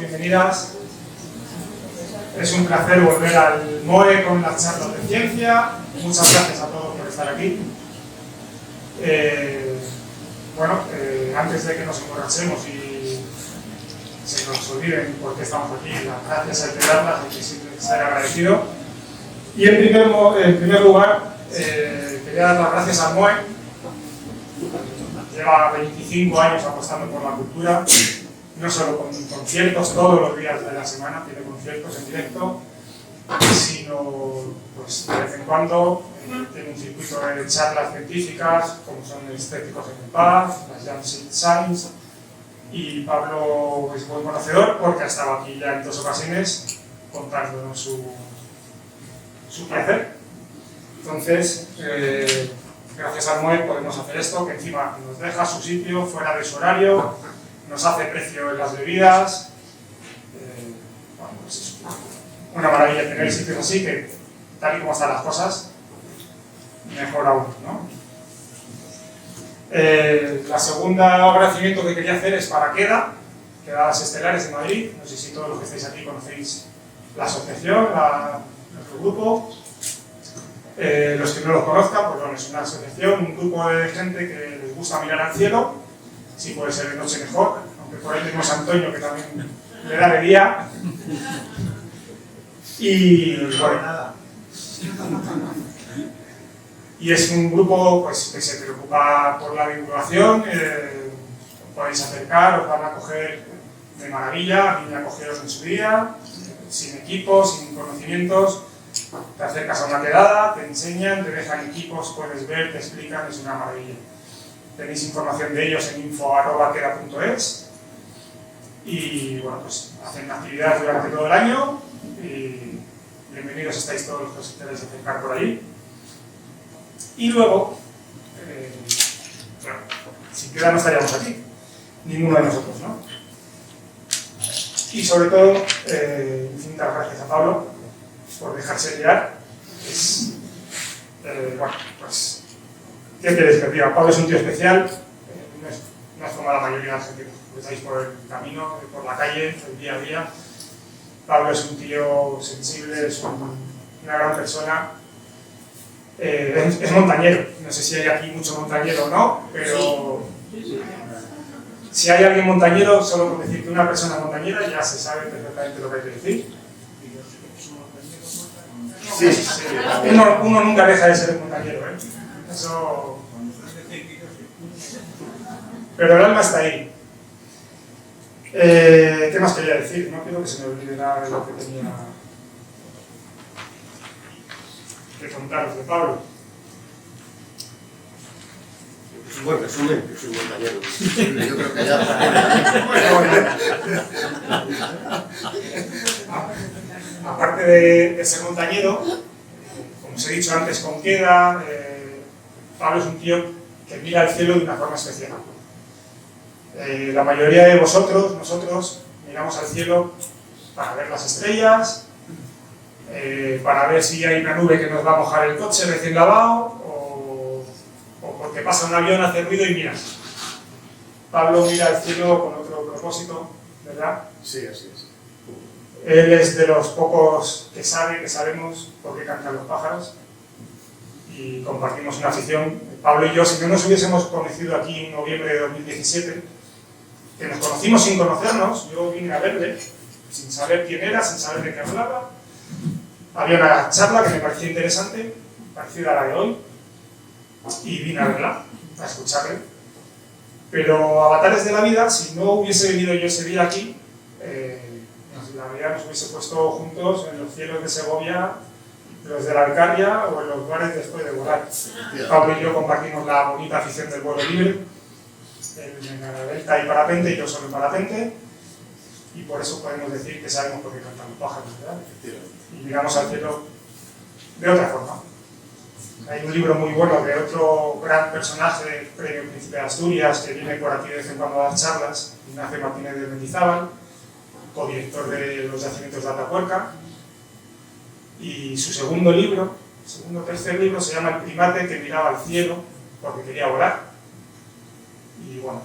bienvenidas. Es un placer volver al MOE con las charlas de ciencia. Muchas gracias a todos por estar aquí. Antes de que nos emborrachemos y se nos olviden por qué estamos aquí, las gracias hay que darlas, hay que ser agradecido. Y en primer lugar, quería dar las gracias al MOE. Lleva 25 años apostando por la cultura, no solo con conciertos todos los días de la semana, tiene conciertos en directo, sino pues, de vez en cuando tiene un circuito de charlas científicas, como son Estéticos en el Paz, las Jam Science, y Pablo es buen conocedor porque ha estado aquí ya en 2 ocasiones contándonos su placer. Entonces, gracias al MOE podemos hacer esto, que encima nos deja su sitio fuera de su horario, nos hace precio en las bebidas. Pues es una maravilla tener sitios así que, tal y como están las cosas, mejor aún, ¿no? La segunda agradecimiento que quería hacer es para Quedadas Estelares de Madrid. No sé si todos los que estáis aquí conocéis la asociación, nuestro grupo. Los que no lo conozcan, pues bueno, es una asociación, un grupo de gente que les gusta mirar al cielo, si puede ser de noche mejor, aunque por ahí tenemos a Antonio que también le da de día. Y bueno, y es un grupo pues, que se preocupa por la divulgación, os podéis acercar, os van a acoger de maravilla, a mí me acogieron en su día, sin equipos, sin conocimientos. Te acercas a una quedada, te enseñan, te dejan equipos, puedes ver, te explican, es una maravilla. Tenéis información de ellos en info@queda.es y bueno, pues hacen actividades durante todo el año y bienvenidos estáis todos los que os queráis acercar por ahí. Y luego, sin Queda no estaríamos aquí, ninguno de nosotros, ¿no? Y sobre todo, infinitas gracias a Pablo por dejarse guiar. Pues, ¿qué queréis que diga? Pablo es un tío especial, no es como la mayoría de la gente que estáis por el camino, por la calle, el día a día. Pablo es un tío sensible, es una gran persona, es montañero. No sé si hay aquí mucho montañero o no, pero si hay alguien montañero, solo con decir que una persona montañera ya se sabe perfectamente lo que hay que decir. Sí. Uno nunca deja de ser montañero, ¿eh? Eso... Pero el alma está ahí. ¿Qué más quería decir? No quiero que se me olvide nada de lo que tenía que contaros de Pablo. Es un buen resumen, que soy montañero. Yo creo que ya... Aparte de ser montañero, como os he dicho antes con Queda, Pablo es un tío que mira al cielo de una forma especial. La mayoría de nosotros, miramos al cielo para ver las estrellas, para ver si hay una nube que nos va a mojar el coche recién lavado, o porque pasa un avión, hace ruido y miras. Pablo mira al cielo con otro propósito, ¿verdad? Sí, así es. Él es de los pocos que sabemos por qué cantan los pájaros y compartimos una afición. Pablo y yo, si no nos hubiésemos conocido aquí en noviembre de 2017, que nos conocimos sin conocernos, yo vine a verle, sin saber quién era, sin saber de qué hablaba. Había una charla que me parecía interesante, parecida a la de hoy, y vine a verla, a escucharle. Pero avatares de la vida, si no hubiese venido yo ese día aquí, la vida nos hubiese puesto juntos en los cielos de Segovia, los de la Alcarria o en los bares después de volar. Pablo y yo compartimos la bonita afición del vuelo libre, en la delta y parapente, y yo solo en parapente, y por eso podemos decir que sabemos por qué cantan los pájaros, ¿verdad? Y miramos al cielo de otra forma. Hay un libro muy bueno de otro gran personaje, premio Príncipe de Asturias, que viene por aquí de vez en cuando a dar charlas, Ignacio Martínez de Mendizábal, codirector de los yacimientos de Atapuerca, y su segundo tercer libro se llama El primate que miraba al cielo porque quería volar. Y bueno,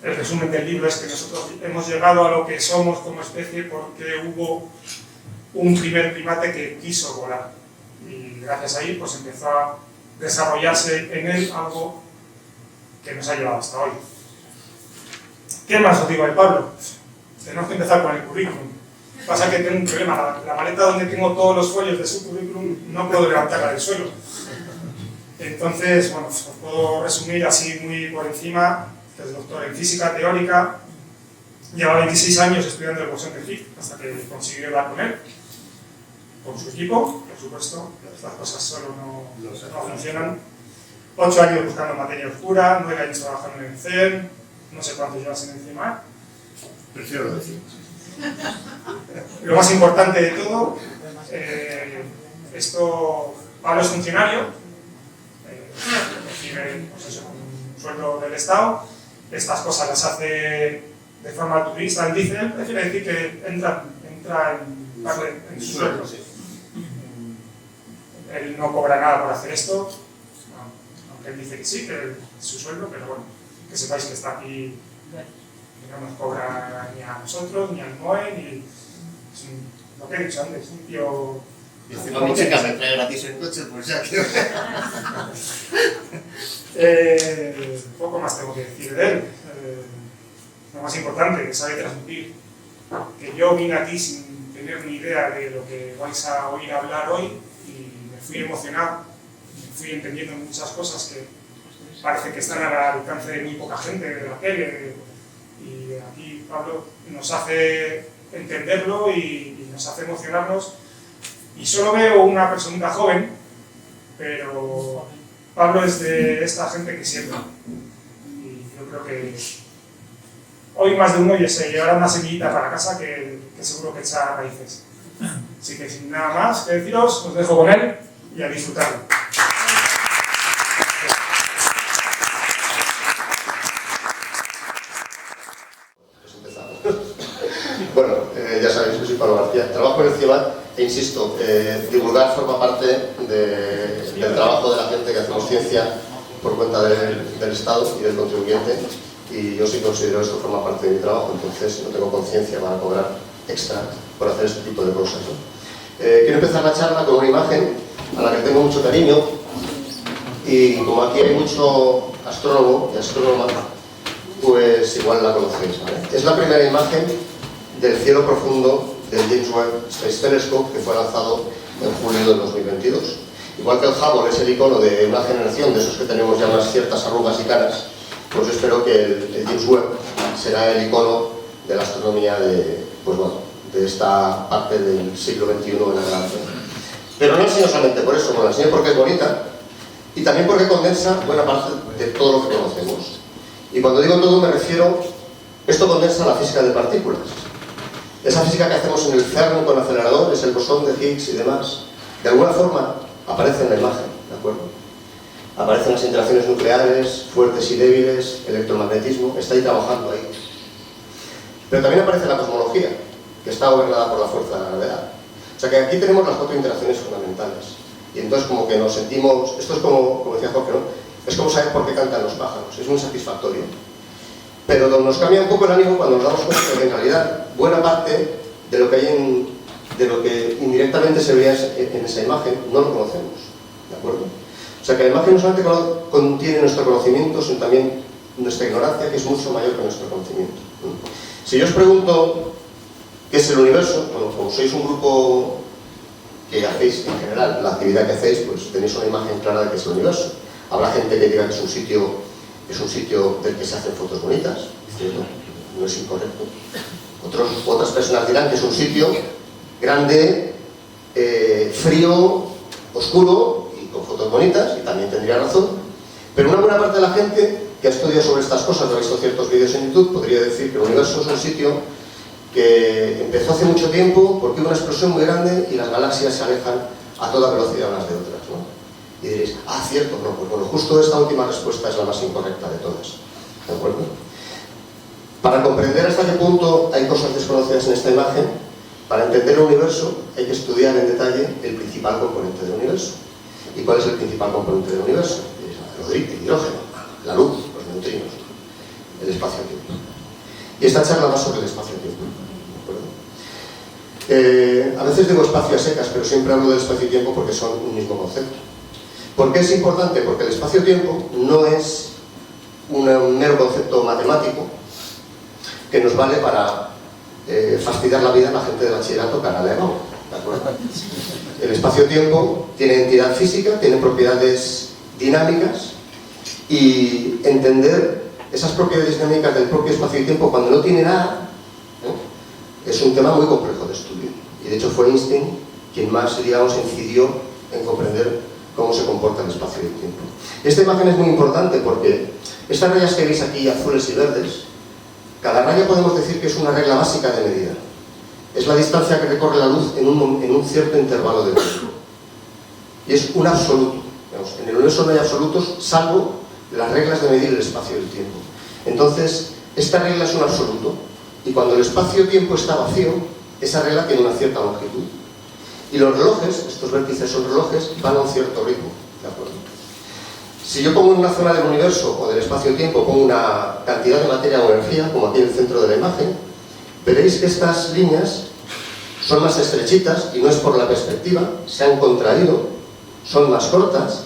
el resumen del libro es que nosotros hemos llegado a lo que somos como especie porque hubo un primer primate que quiso volar. Y gracias a ahí pues empezó a desarrollarse en él algo que nos ha llevado hasta hoy. ¿Qué más os digo de Pablo? Tenemos que empezar con el currículum. Pasa que tengo un problema, la maleta donde tengo todos los folios de su currículum no puedo levantarla del suelo. Entonces, bueno, os puedo resumir así muy por encima, que es doctor en física teórica, lleva 26 años estudiando el bosón de Higgs hasta que consiguió dar con él, con su equipo, por supuesto, estas cosas solo no funcionan. 8 años buscando materia oscura, 9 años trabajando en el CERN, no sé cuántos llevas en el CIEMAT. Prefiero no decir. Lo más importante de todo, Pablo es funcionario, recibe pues eso, un sueldo del Estado, estas cosas las hace de forma altruista, él dice, prefiere decir que entra en su sueldo. Él no cobra nada por hacer esto, aunque él dice que sí, que es su sueldo, pero bueno, que sepáis que está aquí, que no nos cobra ni a nosotros, ni al MOE, ni lo que he dicho antes, un tío. Y encima mi chica me trae gratis el coche, pues ya que... Poco más tengo que decir de él. Lo más importante, que sabe transmitir. Que yo vine aquí sin tener ni idea de lo que vais a oír hablar hoy y me fui emocionado, me fui entendiendo muchas cosas que parece que están al alcance de muy poca gente de la tele. Y aquí Pablo nos hace entenderlo y nos hace emocionarnos. Y solo veo una personita joven, pero Pablo es de esta gente que siembra. Y yo creo que hoy más de uno se llevará una semillita para casa que seguro que echa raíces. Así que sin nada más que deciros, os dejo con él y a disfrutarlo. Bueno, ya sabéis que soy Pablo García. Trabajo en el CIEMAT e insisto, divulgar forma parte del trabajo de la gente que hacemos ciencia por cuenta del Estado y del contribuyente, y yo sí considero esto forma parte de mi trabajo, entonces no tengo conciencia para cobrar extra por hacer este tipo de cosas, ¿no? Quiero empezar la charla con una imagen a la que tengo mucho cariño, y como aquí hay mucho astrónomo y astrónoma, pues igual la conocéis, ¿vale? Es la primera imagen del cielo profundo del James Webb Space Telescope, que fue lanzado en julio de 2022. Igual que el Hubble es el icono de una generación de esos que tenemos ya unas ciertas arrugas y caras, pues espero que el James Webb será el icono de la astronomía de esta parte del siglo XXI en adelante. Pero no la enseño solamente por eso, la enseño porque es bonita y también porque condensa buena parte de todo lo que conocemos. Y cuando digo todo me refiero, esto condensa la física de partículas. Esa física que hacemos en el CERN con aceleradores, el bosón de Higgs y demás, de alguna forma aparece en la imagen, ¿de acuerdo? Aparecen las interacciones nucleares, fuertes y débiles, electromagnetismo, está ahí trabajando ahí. Pero también aparece la cosmología, que está gobernada por la fuerza de la gravedad. O sea que aquí tenemos las 4 interacciones fundamentales. Y entonces como que nos sentimos, esto es como decía Jorge, ¿no? Es como saber por qué cantan los pájaros, es muy satisfactorio. Pero nos cambia un poco el ánimo cuando nos damos cuenta de que en realidad buena parte de lo que indirectamente se veía en esa imagen no lo conocemos, ¿de acuerdo? O sea que la imagen no solamente contiene nuestro conocimiento, sino también nuestra ignorancia, que es mucho mayor que nuestro conocimiento. Si yo os pregunto qué es el universo, bueno, como sois un grupo que hacéis en general la actividad que hacéis, pues tenéis una imagen clara de qué es el universo. Habrá gente que diga que es un sitio del que se hacen fotos bonitas, no es incorrecto. Otras personas dirán que es un sitio grande, frío, oscuro y con fotos bonitas, y también tendría razón. Pero una buena parte de la gente que ha estudiado sobre estas cosas, ha visto ciertos vídeos en YouTube, podría decir que el universo es un sitio que empezó hace mucho tiempo porque hubo una explosión muy grande y las galaxias se alejan a toda velocidad unas de otras, ¿no? Y diréis, cierto, no, pues bueno, justo esta última respuesta es la más incorrecta de todas, ¿de acuerdo? Para comprender hasta qué punto hay cosas desconocidas en esta imagen, para entender el universo hay que estudiar en detalle el principal componente del universo. ¿Y cuál es el principal componente del universo? El hidrógeno, la luz, los neutrinos, el espacio-tiempo. Y esta charla va sobre el espacio-tiempo. A veces digo espacio a secas, pero siempre hablo del espacio-tiempo porque son un mismo concepto. ¿Por qué es importante? Porque el espacio-tiempo no es un mero concepto matemático que nos vale para fastidiar la vida a la gente de bachillerato que ahora le vamos, ¿de acuerdo? El espacio-tiempo tiene entidad física, tiene propiedades dinámicas, y entender esas propiedades dinámicas del propio espacio y tiempo cuando no tiene nada, es un tema muy complejo de estudio. Y de hecho fue Einstein quien más, digamos, incidió en comprender cómo se comporta el espacio y el tiempo. Esta imagen es muy importante porque estas rayas que veis aquí, azules y verdes, cada raya podemos decir que es una regla básica de medida. Es la distancia que recorre la luz en un cierto intervalo de tiempo. Y es un absoluto. En el universo no hay absolutos, salvo las reglas de medir el espacio y el tiempo. Entonces, esta regla es un absoluto, y cuando el espacio-tiempo está vacío, esa regla tiene una cierta longitud. Y los relojes, estos vértices son relojes, van a un cierto ritmo, ¿de acuerdo? Si yo pongo en una zona del universo o del espacio-tiempo, pongo una cantidad de materia o energía, como aquí en el centro de la imagen, veréis que estas líneas son más estrechitas, y no es por la perspectiva, se han contraído, son más cortas,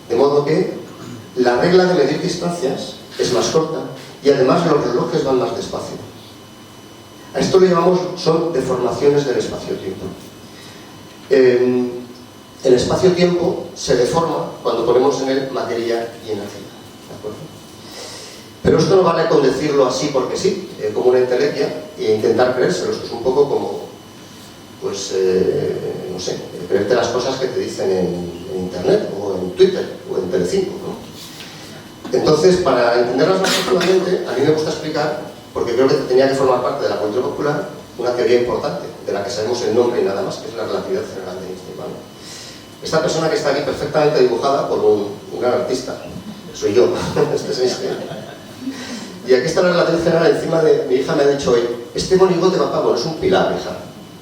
de modo que la regla de medir distancias es más corta, y además los relojes van más despacio. A esto le llamamos, son deformaciones del espacio-tiempo. El espacio-tiempo se deforma cuando ponemos en él materia y energía, ¿de acuerdo? Pero esto no vale con decirlo así porque sí, como una entelequia, e intentar creérselos, que es un poco como, pues, no sé, creerte las cosas que te dicen en internet, o en Twitter, o en Telecinco, ¿no? Entonces, para entenderlas más profundamente, a mí me gusta explicar, porque creo que tenía que formar parte de la cultura popular, una teoría importante, de la que sabemos el nombre y nada más, que es la relatividad general de Einstein, ¿vale? Esta persona que está aquí perfectamente dibujada por un gran artista, soy yo, este es Einstein. Y aquí está la relatividad general encima de... Mi hija me ha dicho hoy, este monigote, papá, bueno, es un pilar, hija.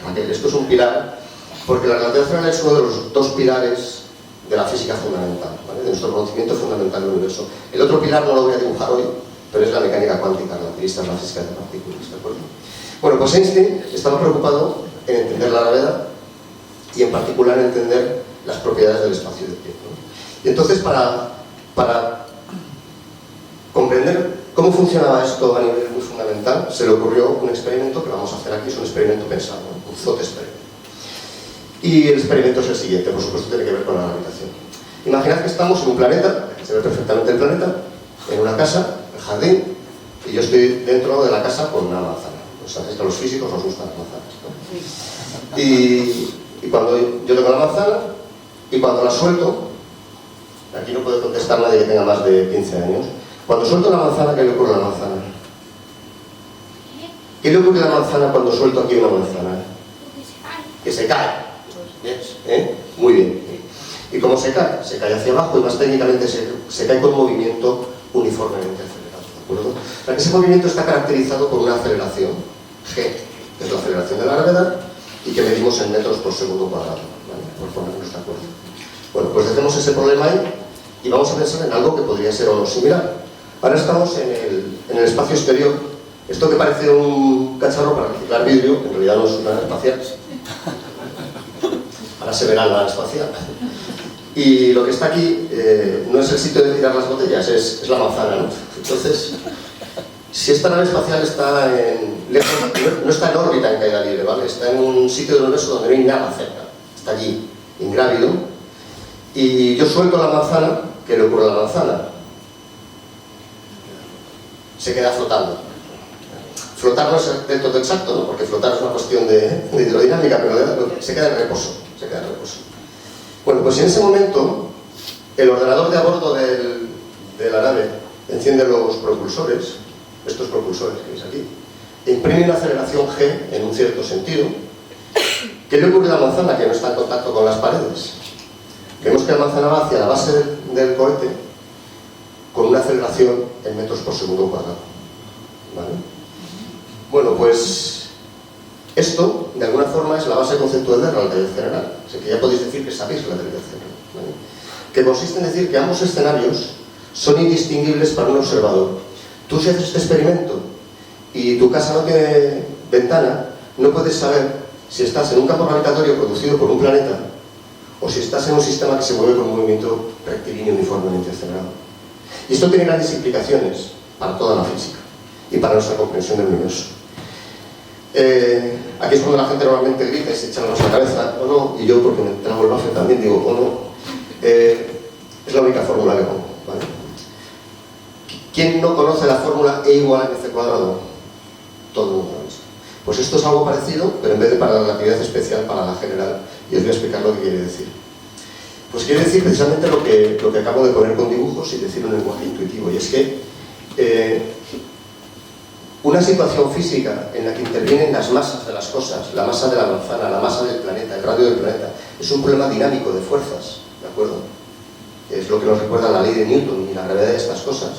Raquel, esto es un pilar, porque la relatividad general es uno de los dos pilares de la física fundamental, ¿vale? De nuestro conocimiento fundamental del universo. El otro pilar no lo voy a dibujar hoy, pero es la mecánica cuántica relativista, es la física de partículas, ¿de acuerdo? Bueno, pues Einstein estaba preocupado en entender la gravedad y en particular en entender las propiedades del espacio y del tiempo, ¿no? Y entonces, para comprender cómo funcionaba esto a nivel muy fundamental, se le ocurrió un experimento que vamos a hacer aquí, es un experimento pensado, ¿no? Un thought experiment. Y el experimento es el siguiente, por supuesto tiene que ver con la gravitación. Imaginad que estamos en un planeta, se ve perfectamente el planeta, en una casa, el jardín, y yo estoy dentro de la casa con una manzana. O sea, es que a los físicos nos gustan las manzanas, ¿no? Y cuando yo tengo la manzana, y cuando la suelto, aquí no puede contestar nadie que tenga más de 15 años, cuando suelto la manzana, ¿qué le ocurre a la manzana? ¿Qué le ocurre a la manzana cuando suelto aquí una manzana? Que se cae. Muy bien. Y como se cae hacia abajo, y más técnicamente se cae con un movimiento uniformemente acelerado, ¿de acuerdo? O sea, que ese movimiento está caracterizado por una aceleración g, que es la aceleración de la gravedad, y que medimos en metros por segundo cuadrado, ¿vale? Por ponernos de acuerdo. Bueno, pues dejemos ese problema ahí y vamos a pensar en algo que podría ser o no similar. Ahora estamos en el espacio exterior. Esto que parece un cacharro para reciclar vidrio, en realidad no es una nave espacial. Ahora se verá la nave espacial. Y lo que está aquí no es el sitio de tirar las botellas, es la manzana, ¿no? Entonces, si esta nave espacial está no está en órbita en caída libre, ¿vale? Está en un sitio del universo donde no hay nada cerca. Está allí, ingrávido. Y yo suelto la manzana, ¿qué le ocurre a la manzana? Se queda flotando. Flotar no es del todo exacto, ¿no? Porque flotar es una cuestión de hidrodinámica, pero se queda en reposo. Se queda en reposo. Bueno, pues en ese momento, el ordenador de a bordo de la nave enciende los propulsores, estos propulsores que veis aquí, e imprime una aceleración g en un cierto sentido. ¿Qué le ocurre a la manzana que no está en contacto con las paredes? Vemos que la manzana va hacia la base del cohete con una aceleración en metros por segundo cuadrado, ¿vale? Bueno, pues esto, de alguna forma, es la base conceptual de la relatividad general. Así que ya podéis decir que sabéis la relatividad general, ¿vale? Que consiste en decir que ambos escenarios son indistinguibles para un observador. Tú, si haces este experimento y tu casa no tiene ventana, no puedes saber si estás en un campo gravitatorio producido por un planeta o si estás en un sistema que se mueve con un movimiento rectilíneo uniformemente acelerado. Y esto tiene grandes implicaciones para toda la física y para nuestra comprensión del universo. Aquí es cuando la gente normalmente grita y se echa la mano a la cabeza, o no, y yo, porque me trago el bafle también, digo, o no. Es la única fórmula que pongo, ¿vale? ¿Quién no conoce la fórmula E igual a mc cuadrado? Todo el mundo lo dice. Pues esto es algo parecido, pero en vez de para la relatividad especial, para la general. Y os voy a explicar lo que quiere decir. Pues quiere decir precisamente lo que acabo de poner con dibujos y decir en un lenguaje intuitivo. Y es que una situación física en la que intervienen las masas de las cosas, la masa de la manzana, la masa del planeta, el radio del planeta, es un problema dinámico de fuerzas, ¿de acuerdo? Es lo que nos recuerda la ley de Newton y la gravedad de estas cosas.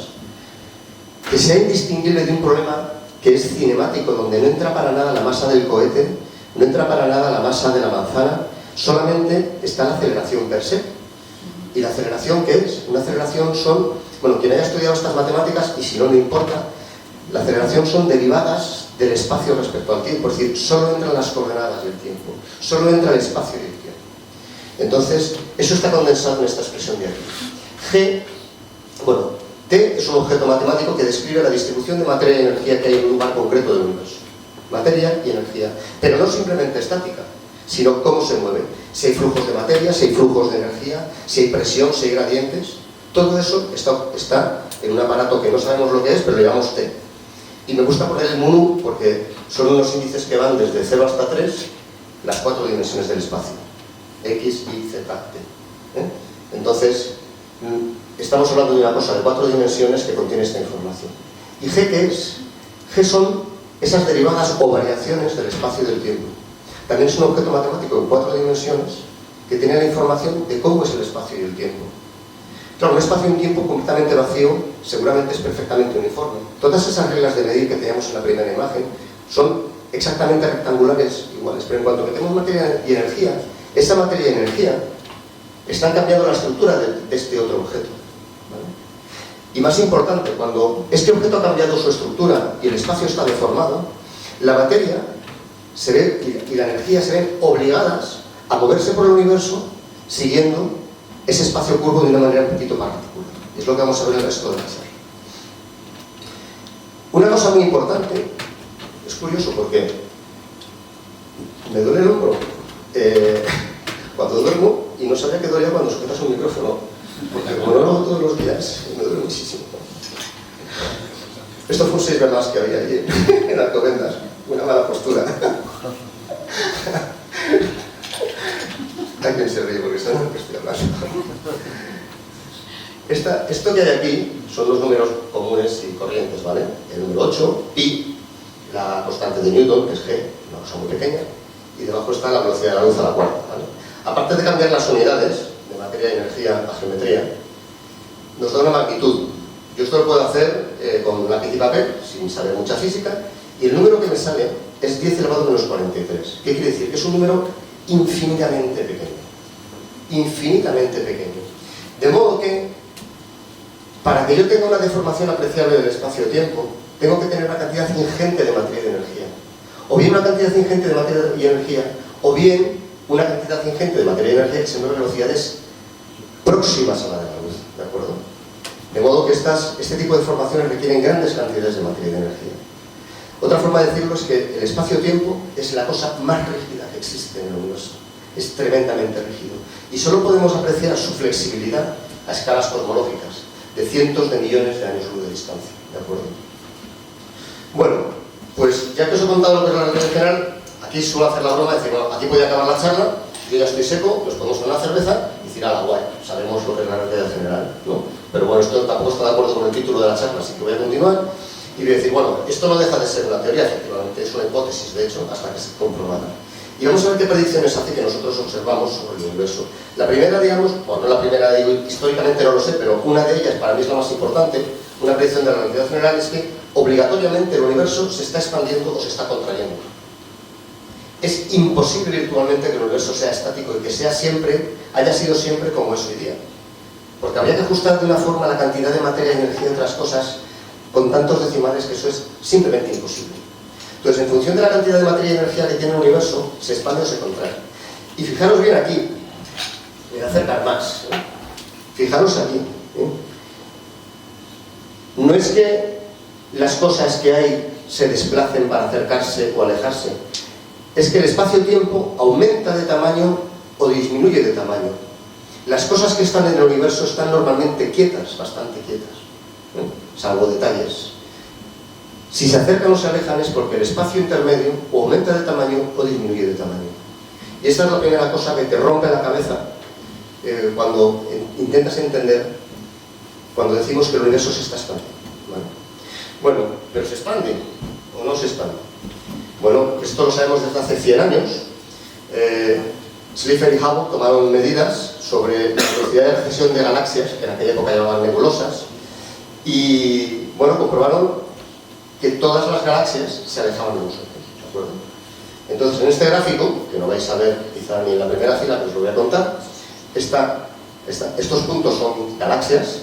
Que sea indistinguible de un problema que es cinemático, donde no entra para nada la masa del cohete, no entra para nada la masa de la manzana, solamente está la aceleración per se. ¿Y la aceleración qué es? Una aceleración son, bueno, quien haya estudiado estas matemáticas, y si no, no importa, la aceleración son derivadas del espacio respecto al tiempo, es decir, solo entran las coordenadas del tiempo, solo entra el espacio y el tiempo. Entonces, eso está condensado en esta expresión de aquí. G, bueno, T es un objeto matemático que describe la distribución de materia y energía que hay en un lugar concreto del universo. Materia y energía, pero no simplemente estática, sino cómo se mueve. Si hay flujos de materia, si hay flujos de energía, si hay presión, si hay gradientes, todo eso está en un aparato que no sabemos lo que es, pero le llamamos T. Y me gusta poner el mu porque son unos índices que van desde 0 hasta 3, las 4 dimensiones del espacio. X, Y, Z, T. Entonces, estamos hablando de una cosa de 4 dimensiones que contiene esta información. ¿Y G qué es? G son esas derivadas o variaciones del espacio y del tiempo. También es un objeto matemático en 4 dimensiones que tiene la información de cómo es el espacio y el tiempo. Claro, un espacio y un tiempo completamente vacío seguramente es perfectamente uniforme. Todas esas reglas de medir que teníamos en la primera imagen son exactamente rectangulares iguales, pero en cuanto que tenemos materia y energía, esa materia y energía están cambiando la estructura de este otro objeto, ¿vale? Y más importante, cuando este objeto ha cambiado su estructura y el espacio está deformado, la materia se ve, y la energía se ven obligadas a moverse por el universo siguiendo ese espacio curvo de una manera un poquito particular. Es lo que vamos a ver el resto de la charla. Una cosa muy importante, es curioso porque me duele el hombro cuando duermo y no sabía que dolía cuando sujetas un micrófono, porque como no lo hago todos los días, me duele muchísimo. Esto fue un 6 más que había allí en Alcobendas, una mala postura. Hay quien se ríe porque sabe lo que estoy hablando. Esto que hay aquí son los números comunes y corrientes, ¿vale? El número 8, pi, la constante de Newton, que es G, una cosa muy pequeña, y debajo está la velocidad de la luz a la cuarta, ¿vale? Aparte de cambiar las unidades de materia y energía a geometría, nos da una magnitud. Yo esto lo puedo hacer con lápiz y papel, sin saber mucha física, y el número que me sale es 10 elevado a menos 43. ¿Qué quiere decir? Que es un número infinitamente pequeño. Infinitamente pequeño. De modo que, para que yo tenga una deformación apreciable del espacio-tiempo, tengo que tener una cantidad ingente de materia y energía. O bien una cantidad ingente de materia y energía, o bien una cantidad ingente de materia y energía que se mueve a velocidades próximas a la de la luz, ¿de acuerdo? De modo que este tipo de formaciones requieren grandes cantidades de materia y de energía. Otra forma de decirlo es que el espacio-tiempo es la cosa más rígida que existe en el universo. Es tremendamente rígido. Y solo podemos apreciar su flexibilidad a escalas cosmológicas, de cientos de millones de años luz de distancia, ¿de acuerdo? Bueno, pues ya que os he contado lo que es la relatividad general, aquí suelo hacer la broma de decir, bueno, aquí voy a acabar la charla, yo ya estoy seco, nos podemos tomar una cerveza y decir, ala, guay, sabemos lo que es la relatividad general, ¿no? Pero bueno, esto tampoco está de acuerdo con el título de la charla, así que voy a continuar y voy a decir, bueno, esto no deja de ser una teoría, efectivamente, es una hipótesis, de hecho, hasta que se comprobara. Y vamos a ver qué predicciones hace que nosotros observamos sobre el universo. La primera, digamos, bueno, no la primera, digo, históricamente no lo sé, pero una de ellas, para mí es la más importante, una predicción de la relatividad general, es que obligatoriamente el universo se está expandiendo o se está contrayendo. Es imposible virtualmente que el universo sea estático y que sea siempre, haya sido siempre como es hoy día. Porque habría que ajustar de una forma la cantidad de materia y energía, entre las cosas, con tantos decimales que eso es simplemente imposible. Entonces, en función de la cantidad de materia y energía que tiene el universo, se expande o se contrae. Y fijaros bien aquí, voy a acercar más, ¿eh? Fijaros aquí, ¿eh? No es que las cosas que hay se desplacen para acercarse o alejarse, es que el espacio-tiempo aumenta de tamaño o disminuye de tamaño. Las cosas que están en el universo están normalmente quietas, bastante quietas, ¿eh? Salvo detalles. Si se acercan o se alejan es porque el espacio intermedio o aumenta de tamaño o disminuye de tamaño. Y esta es la primera cosa que te rompe la cabeza cuando intentas entender, cuando decimos que el universo se está expandiendo, ¿vale? Bueno, pero ¿se expande o no se expande? Bueno, esto lo sabemos desde hace 100 años. Slipher y Hubble tomaron medidas sobre la velocidad de recesión de galaxias, que en aquella época llamaban nebulosas, y bueno, comprobaron que todas las galaxias se alejaban de nosotros, ¿de acuerdo? Entonces, en este gráfico, que no vais a ver quizá ni en la primera fila, pero os lo voy a contar, estos puntos son galaxias.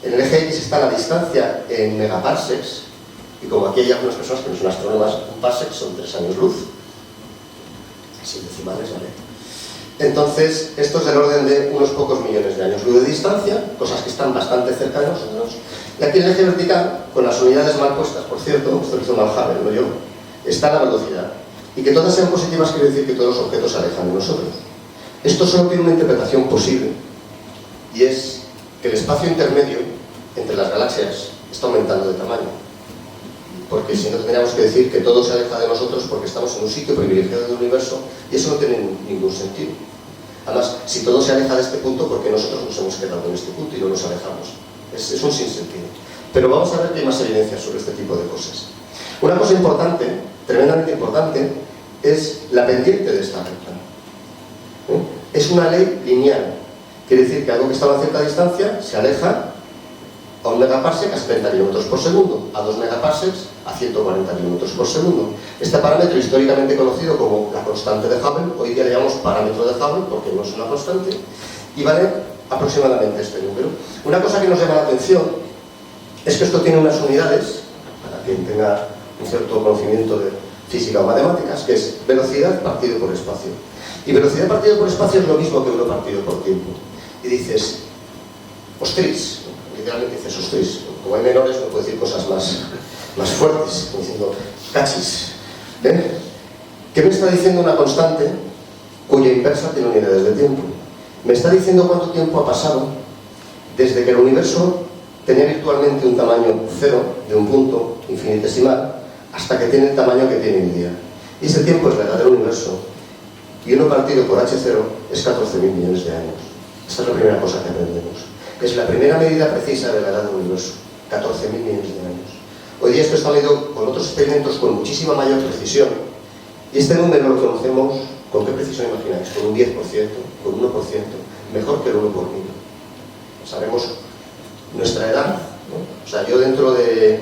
En el eje X está la distancia en megaparsecs, y como aquí hay algunas personas que no son astrónomas, un parsec son 3 años luz, sin decimales, ¿vale? Entonces, esto es del orden de unos pocos millones de años luz de distancia, cosas que están bastante cercanos. Y aquí en el eje vertical, con las unidades mal puestas, por cierto, esto lo hizo Hubble, no yo, está la velocidad. Y que todas sean positivas quiere decir que todos los objetos se alejan de nosotros. Esto solo tiene una interpretación posible, y es que el espacio intermedio entre las galaxias está aumentando de tamaño. Porque si no, tendríamos que decir que todo se aleja de nosotros porque estamos en un sitio privilegiado del universo, y eso no tiene ningún sentido. Además, si todo se aleja de este punto, ¿por qué nosotros nos hemos quedado en este punto y no nos alejamos? Es un sinsentido. Pero vamos a ver que hay más evidencias sobre este tipo de cosas. Una cosa importante, tremendamente importante, es la pendiente de esta recta. Es una ley lineal. Quiere decir que algo que estaba a cierta distancia se aleja a 1 megaparsec a 70 km por segundo, a 2 megaparsecs a 140 km por segundo. Este parámetro históricamente conocido como la constante de Hubble, hoy día le llamamos parámetro de Hubble porque no es una constante, y vale aproximadamente este número. Una cosa que nos llama la atención es que esto tiene unas unidades, para quien tenga un cierto conocimiento de física o matemáticas, que es velocidad partido por espacio. Y velocidad partido por espacio es lo mismo que 1 partido por tiempo. Y dices, ostris, literalmente dices, ostris, como hay menores no puedo decir cosas más fuertes, como diciendo, cachis. ¿Ven? ¿Qué me está diciendo una constante cuya inversa tiene unidades de tiempo? Me está diciendo cuánto tiempo ha pasado desde que el universo tenía virtualmente un tamaño cero, de un punto infinitesimal, hasta que tiene el tamaño que tiene hoy día. Y ese tiempo es la edad del universo, y 1 partido por H0 es 14.000 millones de años. Esta es la primera cosa que aprendemos. Es la primera medida precisa de la edad del universo, 14.000 millones de años. Hoy día esto está medido con otros experimentos con muchísima mayor precisión, y este número lo conocemos, ¿con qué precisión imagináis? Con un 10%, con un 1%, mejor que el 1 por 1000. Sabemos nuestra edad, ¿no? O sea, yo dentro de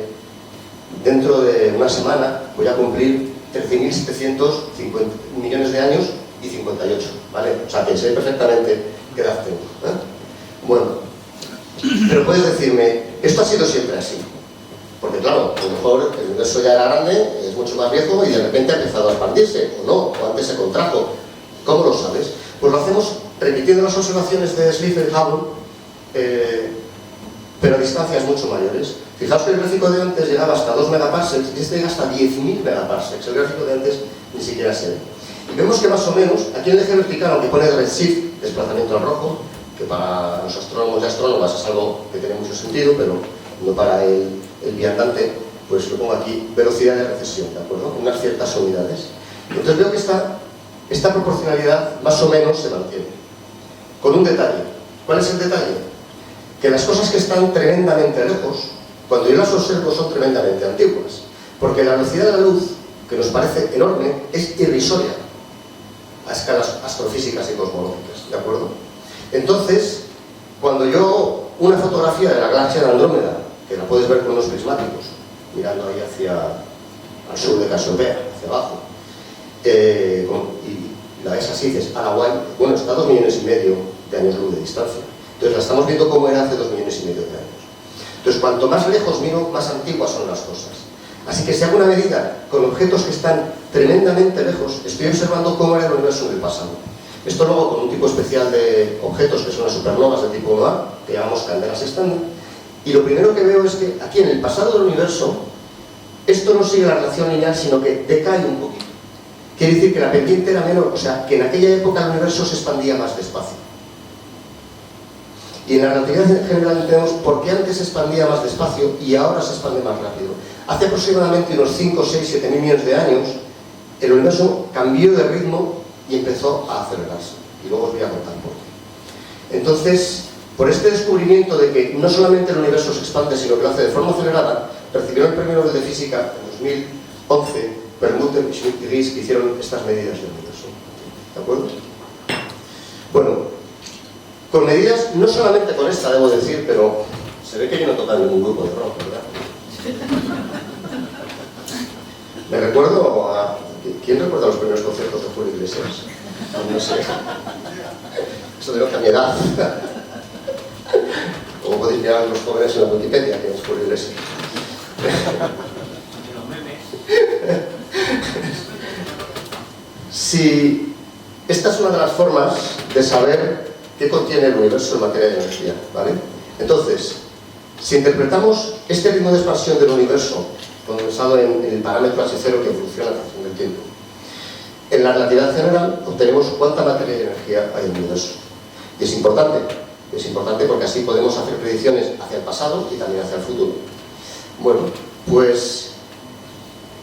una semana voy a cumplir 13.750 millones de años y 58, ¿vale? O sea, que sé perfectamente qué edad tengo, ¿eh? Bueno, pero puedes decirme, ¿esto ha sido siempre así? Porque claro, a lo mejor el universo ya era grande, es mucho más viejo y de repente ha empezado a expandirse, o no, o antes se contrajo. ¿Cómo lo sabes? Pues lo hacemos repitiendo las observaciones de Slipher y Hubble, pero a distancias mucho mayores. Fijaos que el gráfico de antes llegaba hasta 2 megaparsecs y este llega hasta 10.000 megaparsecs. El gráfico de antes ni siquiera se ve. Y vemos que más o menos, aquí en el eje vertical, aunque pone redshift, desplazamiento al rojo, que para los astrónomos y astrónomas es algo que tiene mucho sentido, pero no para el viandante, pues lo pongo aquí, velocidad de recesión, ¿de acuerdo? Unas ciertas unidades. Entonces veo que esta proporcionalidad más o menos se mantiene. Con un detalle. ¿Cuál es el detalle? Que las cosas que están tremendamente lejos, cuando yo las observo, son tremendamente antiguas. Porque la velocidad de la luz, que nos parece enorme, es irrisoria a escalas astrofísicas y cosmológicas, ¿de acuerdo? Entonces, cuando yo una fotografía de la galaxia de Andrómeda, que la puedes ver con unos prismáticos, mirando ahí al sur de Casiopea, hacia abajo, y la ves así, dices, Araguay, bueno, está a 2,5 millones de años luz de distancia. Entonces la estamos viendo como era hace 2,5 millones de años. Entonces, cuanto más lejos miro, más antiguas son las cosas. Así que si hago una medida con objetos que están tremendamente lejos, estoy observando cómo era el universo en el pasado. Esto luego con un tipo especial de objetos que son las supernovas de tipo 1A, que llamamos candelas estándar, y lo primero que veo es que aquí en el pasado del universo, esto no sigue la relación lineal, sino que decae un poquito. Quiere decir que la pendiente era menor, o sea, que en aquella época el universo se expandía más despacio. Y en la relatividad general entendemos por qué antes se expandía más despacio y ahora se expande más rápido. Hace aproximadamente unos 5, 6, 7 mil millones de años, el universo cambió de ritmo y empezó a acelerarse. Y luego os voy a contar por qué. Entonces, por este descubrimiento de que no solamente el universo se expande, sino que lo hace de forma acelerada, recibieron el premio Nobel de Física en 2011, Perlmutter, Schmidt y Ries, que hicieron estas medidas del universo. ¿De acuerdo? Bueno, con medidas, no solamente con esta, debo decir, pero se ve que yo no toca en ningún grupo de rock, ¿verdad? Me recuerdo a... ¿Quién recuerda los primeros conciertos de Julio Iglesias? No sé. Eso denota mi edad. Como podéis mirar los jóvenes en la Wikipedia, que es Julio Iglesias. Si esta es una de las formas de saber qué contiene el universo en materia de energía, ¿vale? Entonces, si interpretamos este ritmo de expansión del universo condensado en el parámetro H0 que evoluciona a función del tiempo, en la relatividad general obtenemos cuánta materia y energía hay en el universo. Y es importante porque así podemos hacer predicciones hacia el pasado y también hacia el futuro. Bueno, pues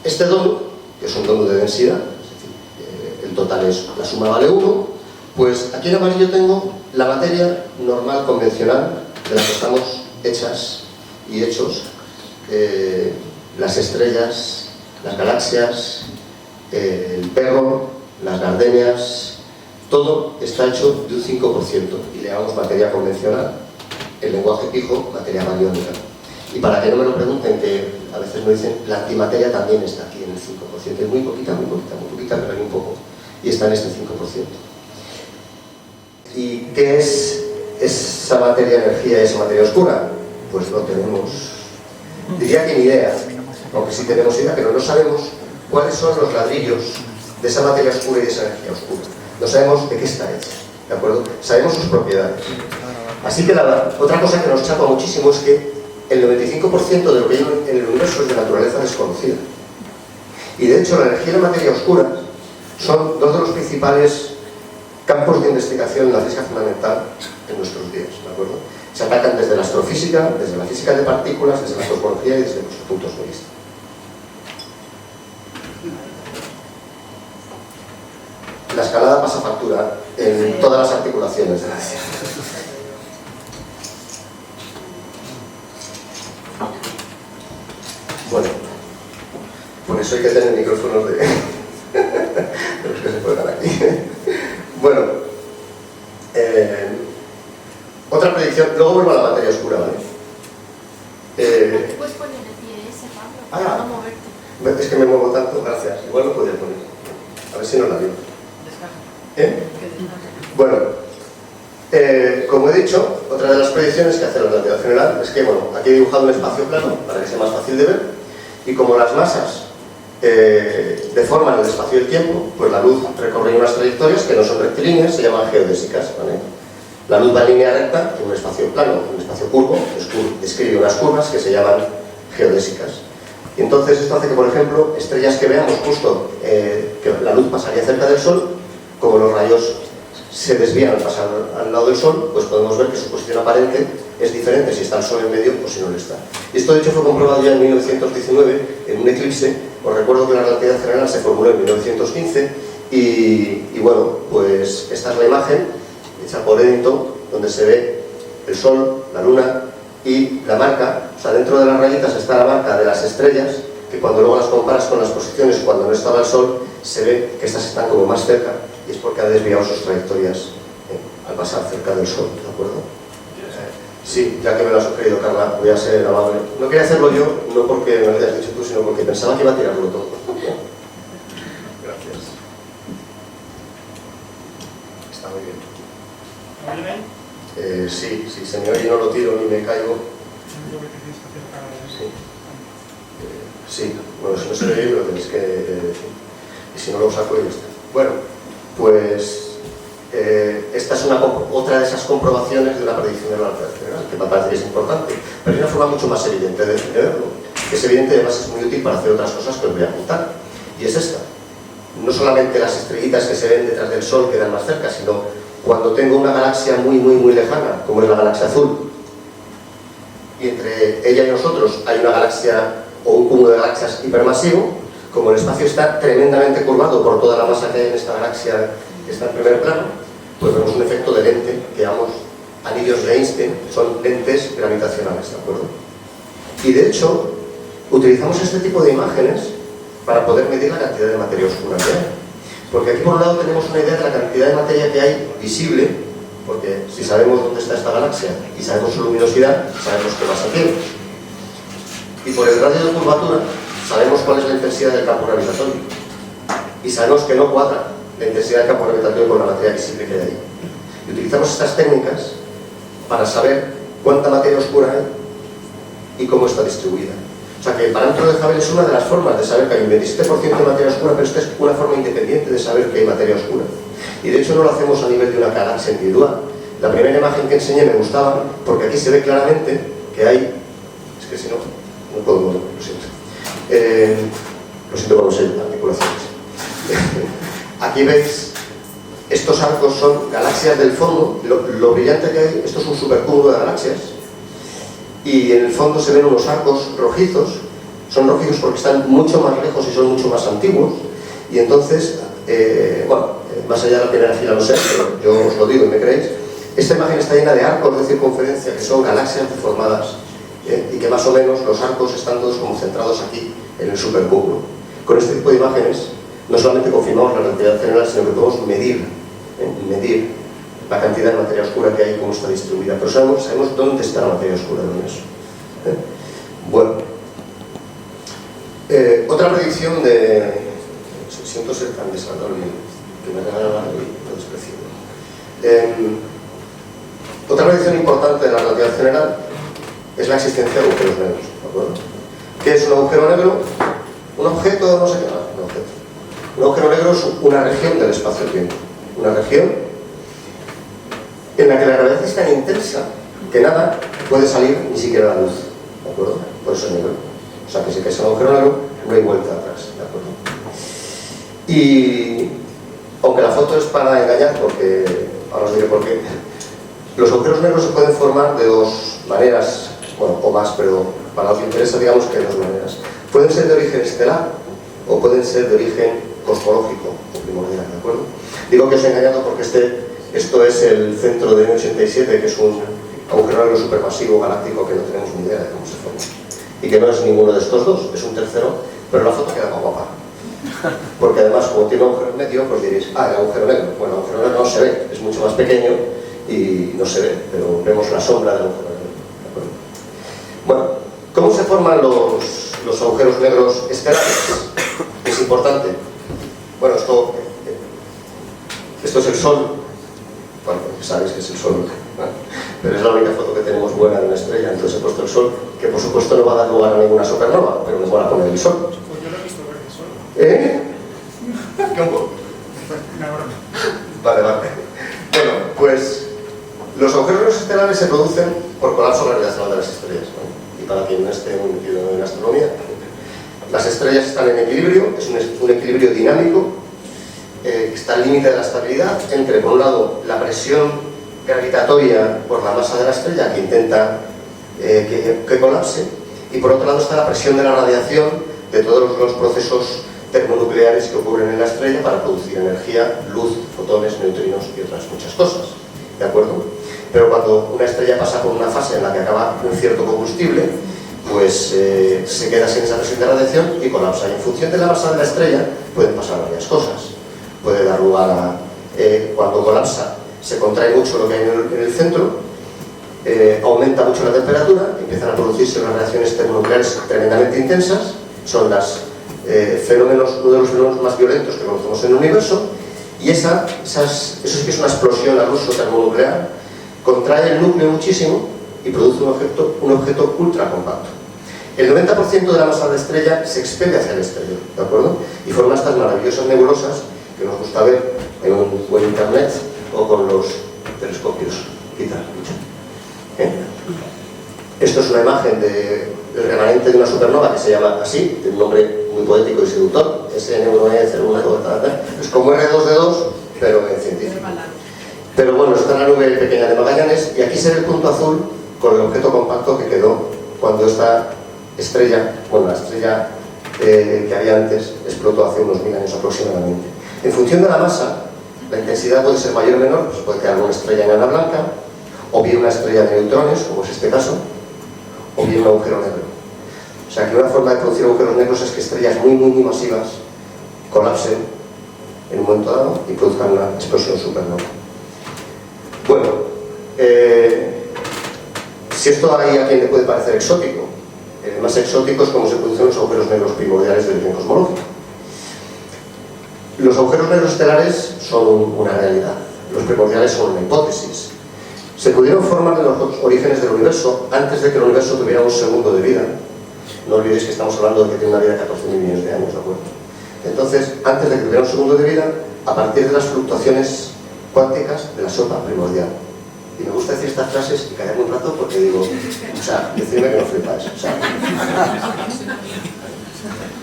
este donut, que es un donut de densidad, es decir, el total es, la suma vale 1, pues aquí en amarillo tengo la materia normal, convencional, de la que estamos hechas y hechos, las estrellas, las galaxias, el perro, las gardenias, todo está hecho de un 5% y le llamamos materia convencional, el lenguaje pijo, materia bariónica. Y para que no me lo pregunten, que a veces me dicen, la antimateria también está aquí en el 5%, es muy poquita, pero hay un poco, y está en este 5%. ¿Y qué es esa materia energía y esa materia oscura? Pues no tenemos, diría que ni idea, aunque sí tenemos idea, pero no sabemos cuáles son los ladrillos de esa materia oscura y de esa energía oscura. No sabemos de qué está hecha, ¿de acuerdo? Sabemos sus propiedades. Así que otra cosa que nos chapa muchísimo es que el 95% de lo que hay en el universo es de naturaleza desconocida. Y de hecho la energía y la materia oscura son dos de los principales campos de investigación en la física fundamental en nuestros días, ¿de acuerdo? Se atacan desde la astrofísica, desde la física de partículas, desde la cosmología y desde nuestros puntos de vista. La escalada pasa factura en todas las articulaciones de la vida. Bueno, por eso hay que tener micrófonos de los que se cuelgan aquí. Bueno, otra predicción, luego vuelvo a la materia oscura, ¿vale? Puedes poner el pie ese, Pablo, para no moverte. Es que me muevo tanto, gracias. Igual lo podría poner. A ver si no la digo. Bueno, como he dicho, otra de las predicciones que hace la relatividad general es que, bueno, aquí he dibujado un espacio plano para que sea más fácil de ver, y como las masas deforman el espacio y el tiempo, pues la luz recorre unas trayectorias que no son rectilíneas, se llaman geodésicas, ¿vale? La luz va en línea recta en un espacio plano, un espacio curvo, describe unas curvas que se llaman geodésicas. Y entonces esto hace que, por ejemplo, estrellas que veamos justo que la luz pasaría cerca del Sol, como los rayos se desvían al pasar al lado del Sol, pues podemos ver que su posición aparente es diferente si está el Sol en medio o si no lo está. Y esto de hecho fue comprobado ya en 1919 en un eclipse. Os recuerdo que la relatividad general se formuló en 1915 y bueno, pues esta es la imagen hecha por Eddington, donde se ve el Sol, la Luna y la marca, o sea, dentro de las rayitas está la marca de las estrellas, que cuando luego las comparas con las posiciones cuando no estaba el Sol, se ve que estas están como más cerca, y es porque ha desviado sus trayectorias al pasar cerca del Sol, ¿de acuerdo? Sí, ya que me lo has sugerido, Carla, voy a ser amable. No quería hacerlo yo, no porque me lo hayas dicho tú, sino porque pensaba que iba a tirarlo todo. Gracias. Está muy bien. Sí, se me oye y no lo tiro ni me caigo. lo que tienes que hacer cada vez. Sí, bueno, si no se ve bien lo tenéis que decir. Y si no lo saco y ya está. Bueno, pues esta es otra de esas comprobaciones de una predicción de la relatividad general, que me parece que es importante, pero hay una forma mucho más evidente de verlo, que es evidente y además es muy útil para hacer otras cosas que os voy a contar. Y es esta. No solamente las estrellitas que se ven detrás del Sol quedan más cerca, sino cuando tengo una galaxia muy, muy, muy lejana, como es la galaxia azul, y entre ella y nosotros hay una galaxia o un cúmulo de galaxias hipermasivo, como el espacio está tremendamente curvado por toda la masa que hay en esta galaxia que está en primer plano, pues vemos un efecto de lente que llamamos anillos de Einstein, que son lentes gravitacionales, ¿de acuerdo? Y de hecho, utilizamos este tipo de imágenes para poder medir la cantidad de materia oscura que hay. Porque aquí por un lado tenemos una idea de la cantidad de materia que hay visible, porque si sabemos dónde está esta galaxia y sabemos su luminosidad, sabemos qué masa tiene. Y por el radio de curvatura sabemos cuál es la intensidad del campo gravitatorio. Y sabemos que no cuadra la intensidad del campo gravitatorio con la materia visible que hay ahí. Y utilizamos estas técnicas para saber cuánta materia oscura hay y cómo está distribuida. O sea que el parámetro de Hubble es una de las formas de saber que hay un 27% de materia oscura, pero esta es una forma independiente de saber que hay materia oscura. Y de hecho no lo hacemos a nivel de una galaxia individual. La primera imagen que enseñé me gustaba porque aquí se ve claramente que hay... Es que si no, no puedo mover, lo siento. Lo siento por los articulaciones. Aquí veis, estos arcos son galaxias del fondo. Lo brillante que hay, esto es un supercúmulo de galaxias. Y en el fondo se ven unos arcos rojizos. Son rojizos porque están mucho más lejos y son mucho más antiguos. Y entonces, más allá de la primera fila no sé, pero yo os lo digo y me creéis, esta imagen está llena de arcos de circunferencia que son galaxias deformadas y que más o menos los arcos están todos como centrados aquí en el supercúmulo. Con este tipo de imágenes no solamente confirmamos la relatividad general, sino que podemos medir la cantidad de materia oscura que hay y cómo está distribuida. Pero sabemos dónde está la materia oscura del universo. Bueno, otra predicción de... Siento ser tan desagradable que me regalan y lo desprecio. Otra predicción importante de la relatividad general es la existencia de agujeros negros, ¿de acuerdo? ¿Qué es un agujero negro? Un objeto, no sé qué, un objeto. Un agujero negro es una región del espacio-tiempo, una región en la que la gravedad es tan intensa que nada puede salir, ni siquiera la luz, ¿de acuerdo? Por eso es negro. O sea que si caes en un agujero negro, no hay vuelta atrás, ¿de acuerdo? Y aunque la foto es para engañar, porque ahora os diré por qué, los agujeros negros se pueden formar de dos maneras, bueno, o más, pero para los que interesa, digamos que hay dos maneras. Pueden ser de origen estelar o pueden ser de origen cosmológico o primordial, ¿de acuerdo? Digo que os he engañado porque esto es el centro de M87, que es un agujero negro supermasivo galáctico que no tenemos ni idea de cómo se forma. Y que no es ninguno de estos dos, es un tercero, pero la foto queda más guapa. Porque además, como tiene un agujero en medio, pues diréis, el agujero negro. Bueno, el agujero negro no se ve, es mucho más pequeño y no se ve, pero vemos la sombra del agujero negro. ¿De acuerdo? Bueno, ¿cómo se forman los agujeros negros estelares? Es importante. Bueno, esto es el Sol. Bueno, sabéis que es el Sol, ¿no? Pero es la única foto que tenemos buena de una estrella, entonces he puesto el Sol, que por supuesto no va a dar lugar a ninguna supernova, pero me mola poner el Sol. Pues yo lo he visto verde Sol. ¿Cómo? Una broma. Vale. Bueno, pues los agujeros negros estelares se producen por colapso gravitacional de las estrellas, ¿no? Y para quien no esté muy metido en astronomía, las estrellas están en equilibrio, es un equilibrio dinámico, que está al límite de la estabilidad entre, por un lado, la presión gravitatoria por la masa de la estrella que intenta que colapse, y por otro lado está la presión de la radiación de todos los procesos termonucleares que ocurren en la estrella para producir energía, luz, fotones, neutrinos y otras muchas cosas, ¿de acuerdo? Pero cuando una estrella pasa por una fase en la que acaba un cierto combustible, pues se queda sin esa presión de radiación y colapsa. Y en función de la masa de la estrella pueden pasar varias cosas. Puede dar lugar a, cuando colapsa, se contrae mucho lo que hay en el centro, aumenta mucho la temperatura, empiezan a producirse unas reacciones termonucleares tremendamente intensas, son uno de los fenómenos más violentos que conocemos en el universo, y eso sí que es una explosión al uso termonuclear, contrae el núcleo muchísimo, y produce un objeto ultracompacto. El 90% de la masa de la estrella se expende hacia el exterior, ¿de acuerdo? Y forma estas maravillosas nebulosas que nos gusta ver en un buen internet o con los telescopios, quizás. Esto es una imagen del remanente de una supernova que se llama así, tiene un nombre muy poético y seductor, SN1E01, es como R2D2, pero en científico. Pero bueno, está en la nube pequeña de Magallanes y aquí se ve el punto azul con el objeto compacto que quedó cuando esta estrella, bueno, la estrella que había antes, explotó hace unos 1000 años aproximadamente. En función de la masa, la intensidad puede ser mayor o menor, pues puede quedar una estrella enana blanca, o bien una estrella de neutrones, como es este caso, o bien un agujero negro. O sea que una forma de producir agujeros negros es que estrellas muy masivas colapsen en un momento dado y produzcan una explosión supernova. Bueno, si esto hay a quien le puede parecer exótico, más exótico es cómo se producen los agujeros negros primordiales del origen cosmológico. Los agujeros negros estelares son una realidad, los primordiales son una hipótesis. Se pudieron formar en los orígenes del universo antes de que el universo tuviera un segundo de vida. No olvidéis que estamos hablando de que tiene una vida de 14.000 millones de años, ¿de acuerdo? Entonces, antes de que tuviera un segundo de vida, a partir de las fluctuaciones cuánticas de la sopa primordial. Y me gusta decir estas frases y callarme un rato porque digo, o sea, decirme que no flipáis. O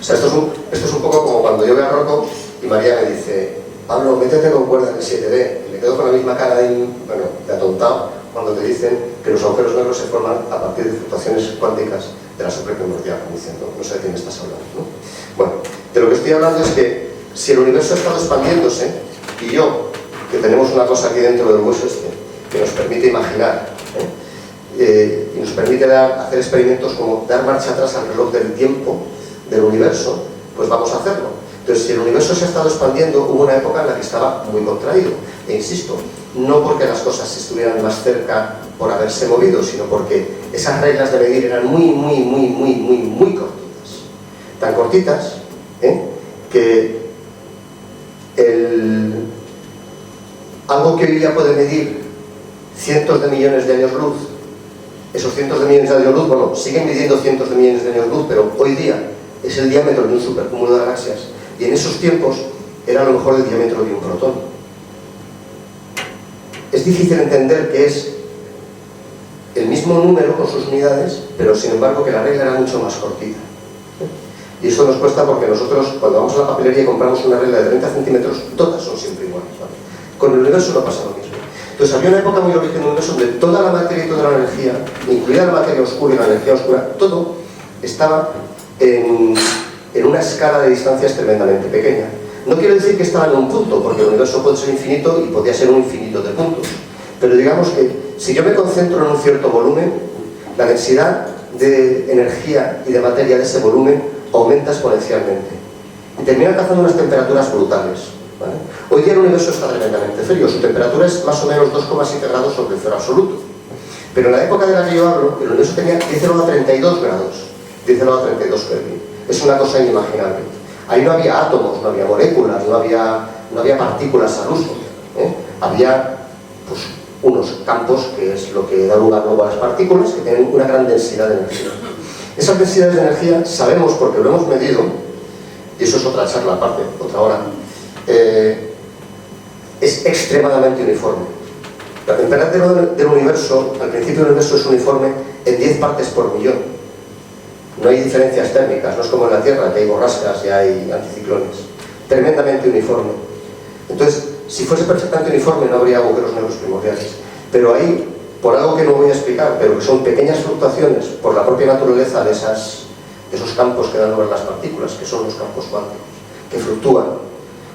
sea, esto es un poco como cuando yo veo a Rocco y María me dice, Pablo, métete con cuerda en el 7D. Y me quedo con la misma cara de atontado cuando te dicen que los agujeros negros se forman a partir de fluctuaciones cuánticas de la sopa primordial, diciendo, no sé de quién estás hablando, ¿no? Bueno, de lo que estoy hablando es que si el universo ha estado expandiéndose y yo, que tenemos una cosa aquí dentro del hueso que nos permite imaginar y nos permite hacer experimentos como dar marcha atrás al reloj del tiempo del universo, pues vamos a hacerlo. Entonces, si el universo se ha estado expandiendo, hubo una época en la que estaba muy contraído. E insisto, no porque las cosas estuvieran más cerca por haberse movido, sino porque esas reglas de medir eran muy cortitas. Tan cortitas que algo que hoy día puede medir cientos de millones de años luz, esos cientos de millones de años luz, bueno, siguen midiendo cientos de millones de años luz, pero hoy día es el diámetro de un supercúmulo de galaxias, y en esos tiempos era a lo mejor el diámetro de un protón. Es difícil entender que es el mismo número con sus unidades, pero sin embargo que la regla era mucho más cortita. Y eso nos cuesta porque nosotros, cuando vamos a la papelería y compramos una regla de 30 centímetros, todas son siempre iguales, ¿vale? Con el universo no pasa lo mismo. Entonces había una época muy origen del universo donde toda la materia y toda la energía, incluida la materia oscura y la energía oscura, todo estaba en una escala de distancias tremendamente pequeña. No quiero decir que estaba en un punto, porque el universo puede ser infinito y podría ser un infinito de puntos. Pero digamos que si yo me concentro en un cierto volumen, la densidad de energía y de materia de ese volumen aumenta exponencialmente. Y termina alcanzando unas temperaturas brutales, ¿vale? Hoy día el universo está tremendamente frío, su temperatura es más o menos 2,7 grados sobre el cero absoluto. Pero en la época de la que yo hablo, el universo tenía 10 elevado a 32 grados, 10 elevado a 32 Kelvin. Es una cosa inimaginable. Ahí no había átomos, no había moléculas, no había partículas al uso, Había pues, unos campos, que es lo que da lugar luego a las partículas, que tienen una gran densidad de energía. Esas densidades de energía sabemos, porque lo hemos medido, y eso es otra charla aparte, otra hora, es extremadamente uniforme. La temperatura del universo, al principio del universo, es uniforme en 10 partes por millón. No hay diferencias térmicas, no es como en la Tierra, que hay borrascas y hay anticiclones. Tremendamente uniforme. Entonces, si fuese perfectamente uniforme, no habría agujeros negros primordiales. Pero ahí, por algo que no voy a explicar, pero que son pequeñas fluctuaciones por la propia naturaleza de esos campos que dan lugar a las partículas, que son los campos cuánticos, que fluctúan.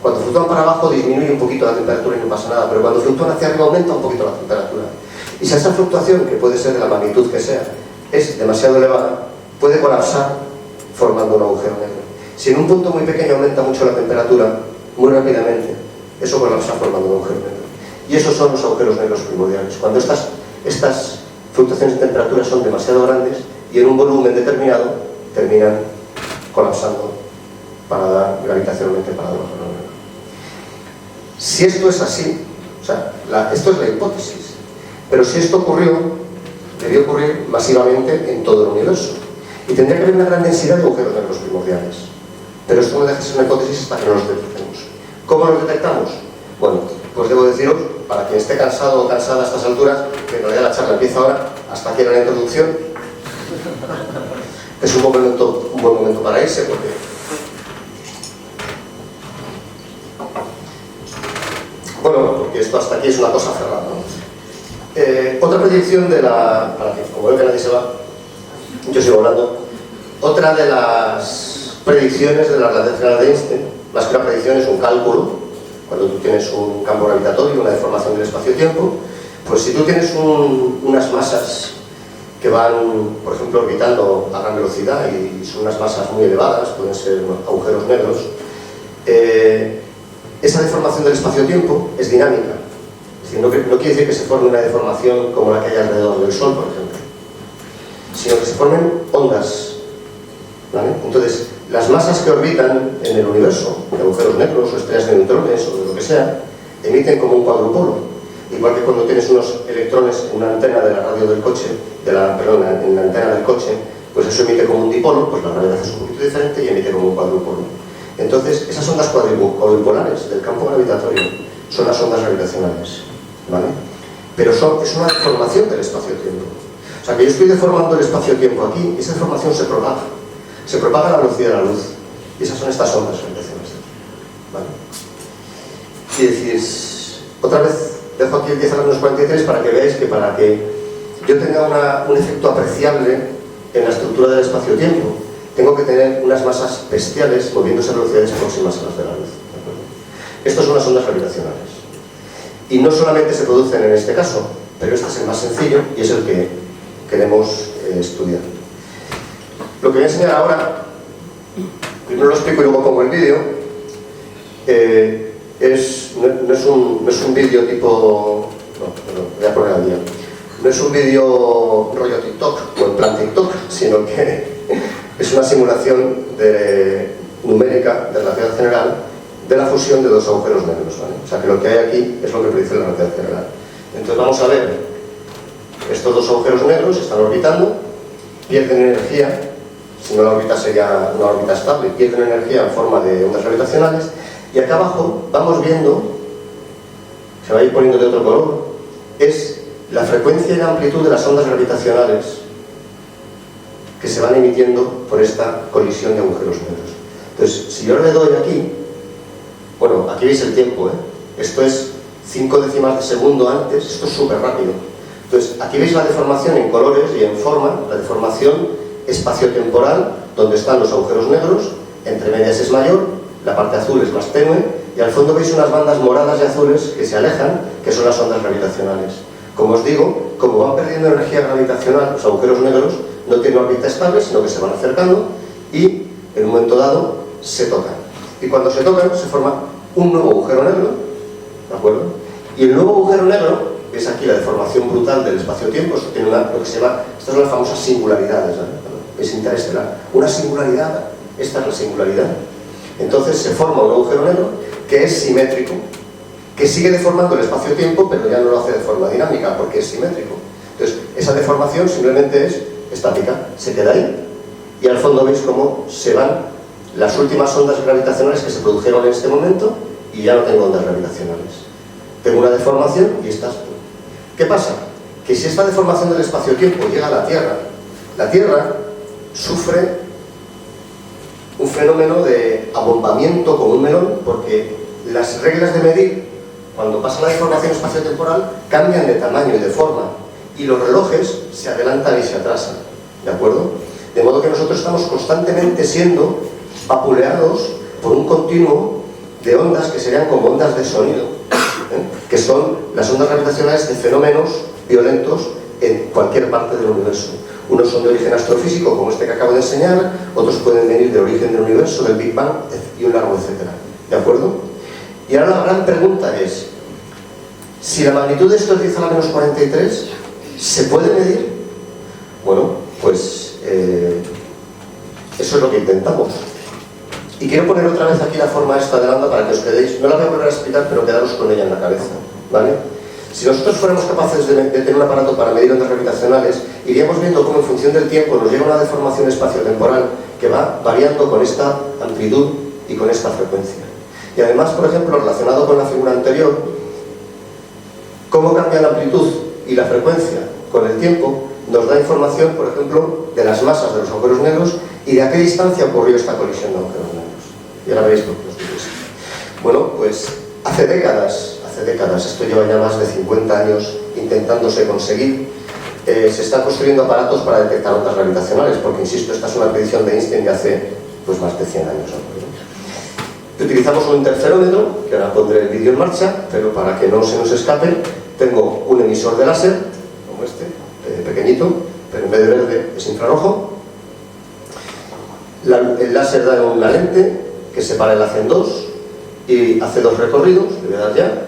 Cuando fluctúan para abajo disminuye un poquito la temperatura y no pasa nada, pero cuando fluctúan hacia arriba aumenta un poquito la temperatura. Y si esa fluctuación, que puede ser de la magnitud que sea, es demasiado elevada, puede colapsar formando un agujero negro. Si en un punto muy pequeño aumenta mucho la temperatura, muy rápidamente, eso colapsa formando un agujero negro. Y esos son los agujeros negros primordiales. Cuando estas fluctuaciones de temperatura son demasiado grandes y en un volumen determinado terminan colapsando para dar gravitacionalmente para el agujero negro. Si esto es así, o sea, esto es la hipótesis, pero si esto ocurrió, debió ocurrir masivamente en todo el universo. Y tendría que haber una gran densidad de agujeros negros primordiales. Pero esto no deja de ser una hipótesis hasta que no los detectemos. ¿Cómo los detectamos? Bueno, pues debo deciros, para quien esté cansado o cansada a estas alturas, que en realidad la charla empieza ahora, hasta aquí era la introducción. Es un buen momento para irse, porque esto hasta aquí es una cosa cerrada, ¿no? Otra predicción de la... Para que, como veo que nadie se va, yo sigo hablando. Otra de las predicciones de la relatividad general de Einstein, más que una predicción es un cálculo, cuando tú tienes un campo gravitatorio, una deformación del espacio-tiempo, pues si tú tienes unas masas que van, por ejemplo, orbitando a gran velocidad y son unas masas muy elevadas, pueden ser agujeros negros, esa deformación del espacio-tiempo es dinámica. Es decir, no quiere decir que se forme una deformación como la que hay alrededor del Sol, por ejemplo, sino que se formen ondas, ¿vale? Entonces, las masas que orbitan en el universo, de agujeros negros o estrellas de neutrones o de lo que sea, emiten como un cuadrupolo. Igual que cuando tienes unos electrones en una antena de la radio del coche, en la antena del coche, pues eso emite como un dipolo, pues la gravedad es un poquito diferente y emite como un cuadrupolo. Entonces, esas ondas cuadrupolares del campo gravitatorio son las ondas gravitacionales, ¿vale? Pero es una deformación del espacio-tiempo. O sea, que yo estoy deformando el espacio-tiempo aquí, y esa deformación se propaga a la velocidad de la luz, y esas son estas ondas gravitacionales, ¿vale? Y decís, otra vez dejo aquí el 10 a la menos 43 para que veáis que para que yo tenga un efecto apreciable en la estructura del espacio-tiempo, tengo que tener unas masas bestiales moviéndose a velocidades próximas a las de la luz, ¿de acuerdo? Estos son las ondas gravitacionales. Y no solamente se producen en este caso, pero este es el más sencillo y es el que queremos estudiar. Lo que voy a enseñar ahora, primero lo explico y luego pongo el vídeo, no es un vídeo tipo... No, perdón, voy a poner al día. No es un vídeo rollo TikTok o en plan TikTok, sino que es una simulación numérica de relatividad general de la fusión de dos agujeros negros, ¿vale? O sea que lo que hay aquí es lo que predice la relatividad general. Entonces vamos a ver, estos dos agujeros negros están orbitando, pierden energía, si no la órbita sería una órbita estable, pierden energía en forma de ondas gravitacionales, y acá abajo vamos viendo, se va a ir poniendo de otro color, es la frecuencia y la amplitud de las ondas gravitacionales que se van emitiendo por esta colisión de agujeros negros. Entonces, si yo le doy aquí, bueno, aquí veis el tiempo, esto es 5 décimas de segundo antes, esto es súper rápido. Entonces, aquí veis la deformación en colores y en forma, la deformación espaciotemporal, donde están los agujeros negros, entre medias es mayor, la parte azul es más tenue, y al fondo veis unas bandas moradas y azules que se alejan, que son las ondas gravitacionales. Como os digo, como van perdiendo energía gravitacional, los agujeros negros no tienen órbita estable, sino que se van acercando y en un momento dado se tocan. Y cuando se tocan se forma un nuevo agujero negro, ¿de acuerdo? Y el nuevo agujero negro, veis aquí la deformación brutal del espacio-tiempo, esto tiene lo que se llama, estas son las famosas singularidades, ¿no? Es interestelar. Una singularidad, esta es la singularidad. Entonces se forma un agujero negro que es simétrico, que sigue deformando el espacio-tiempo, pero ya no lo hace de forma dinámica, porque es simétrico. Entonces, esa deformación simplemente es estática, se queda ahí, y al fondo veis cómo se van las últimas ondas gravitacionales que se produjeron en este momento, y ya no tengo ondas gravitacionales. Tengo una deformación y estas... ¿Qué pasa? Que si esta deformación del espacio-tiempo llega a la Tierra sufre un fenómeno de abombamiento como un melón, porque las reglas de medir, cuando pasa la deformación espaciotemporal, cambian de tamaño y de forma, y los relojes se adelantan y se atrasan, ¿de acuerdo? De modo que nosotros estamos constantemente siendo vapuleados por un continuo de ondas que serían como ondas de sonido, que son las ondas gravitacionales de fenómenos violentos en cualquier parte del universo. Unos son de origen astrofísico, como este que acabo de enseñar, otros pueden venir de origen del universo, del Big Bang, y un largo etcétera, ¿de acuerdo? Y ahora la gran pregunta es, si la magnitud de esto es 10 a la menos 43, ¿se puede medir? Bueno, pues eso es lo que intentamos. Y quiero poner otra vez aquí la forma esta de lambda para que os quedéis, no la voy a volver a explicar, pero quedaros con ella en la cabeza, ¿vale? Si nosotros fuéramos capaces de tener un aparato para medir ondas gravitacionales, iríamos viendo cómo en función del tiempo nos llega una deformación espaciotemporal que va variando con esta amplitud y con esta frecuencia. Y además, por ejemplo, relacionado con la figura anterior, cómo cambia la amplitud y la frecuencia con el tiempo nos da información, por ejemplo, de las masas de los agujeros negros y de a qué distancia ocurrió esta colisión de agujeros negros. Y ahora veréis por qué os digo esto. Bueno, pues hace décadas, esto lleva ya más de 50 años intentándose conseguir, se están construyendo aparatos para detectar ondas gravitacionales, porque, insisto, esta es una predicción de Einstein de hace pues, más de 100 años. Utilizamos un interferómetro, que ahora pondré el vídeo en marcha, pero para que no se nos escape, tengo un emisor de láser, como este, pequeñito, pero en vez de verde es infrarrojo. El láser da una lente que separa el haz en dos y hace dos recorridos, le voy a dar ya.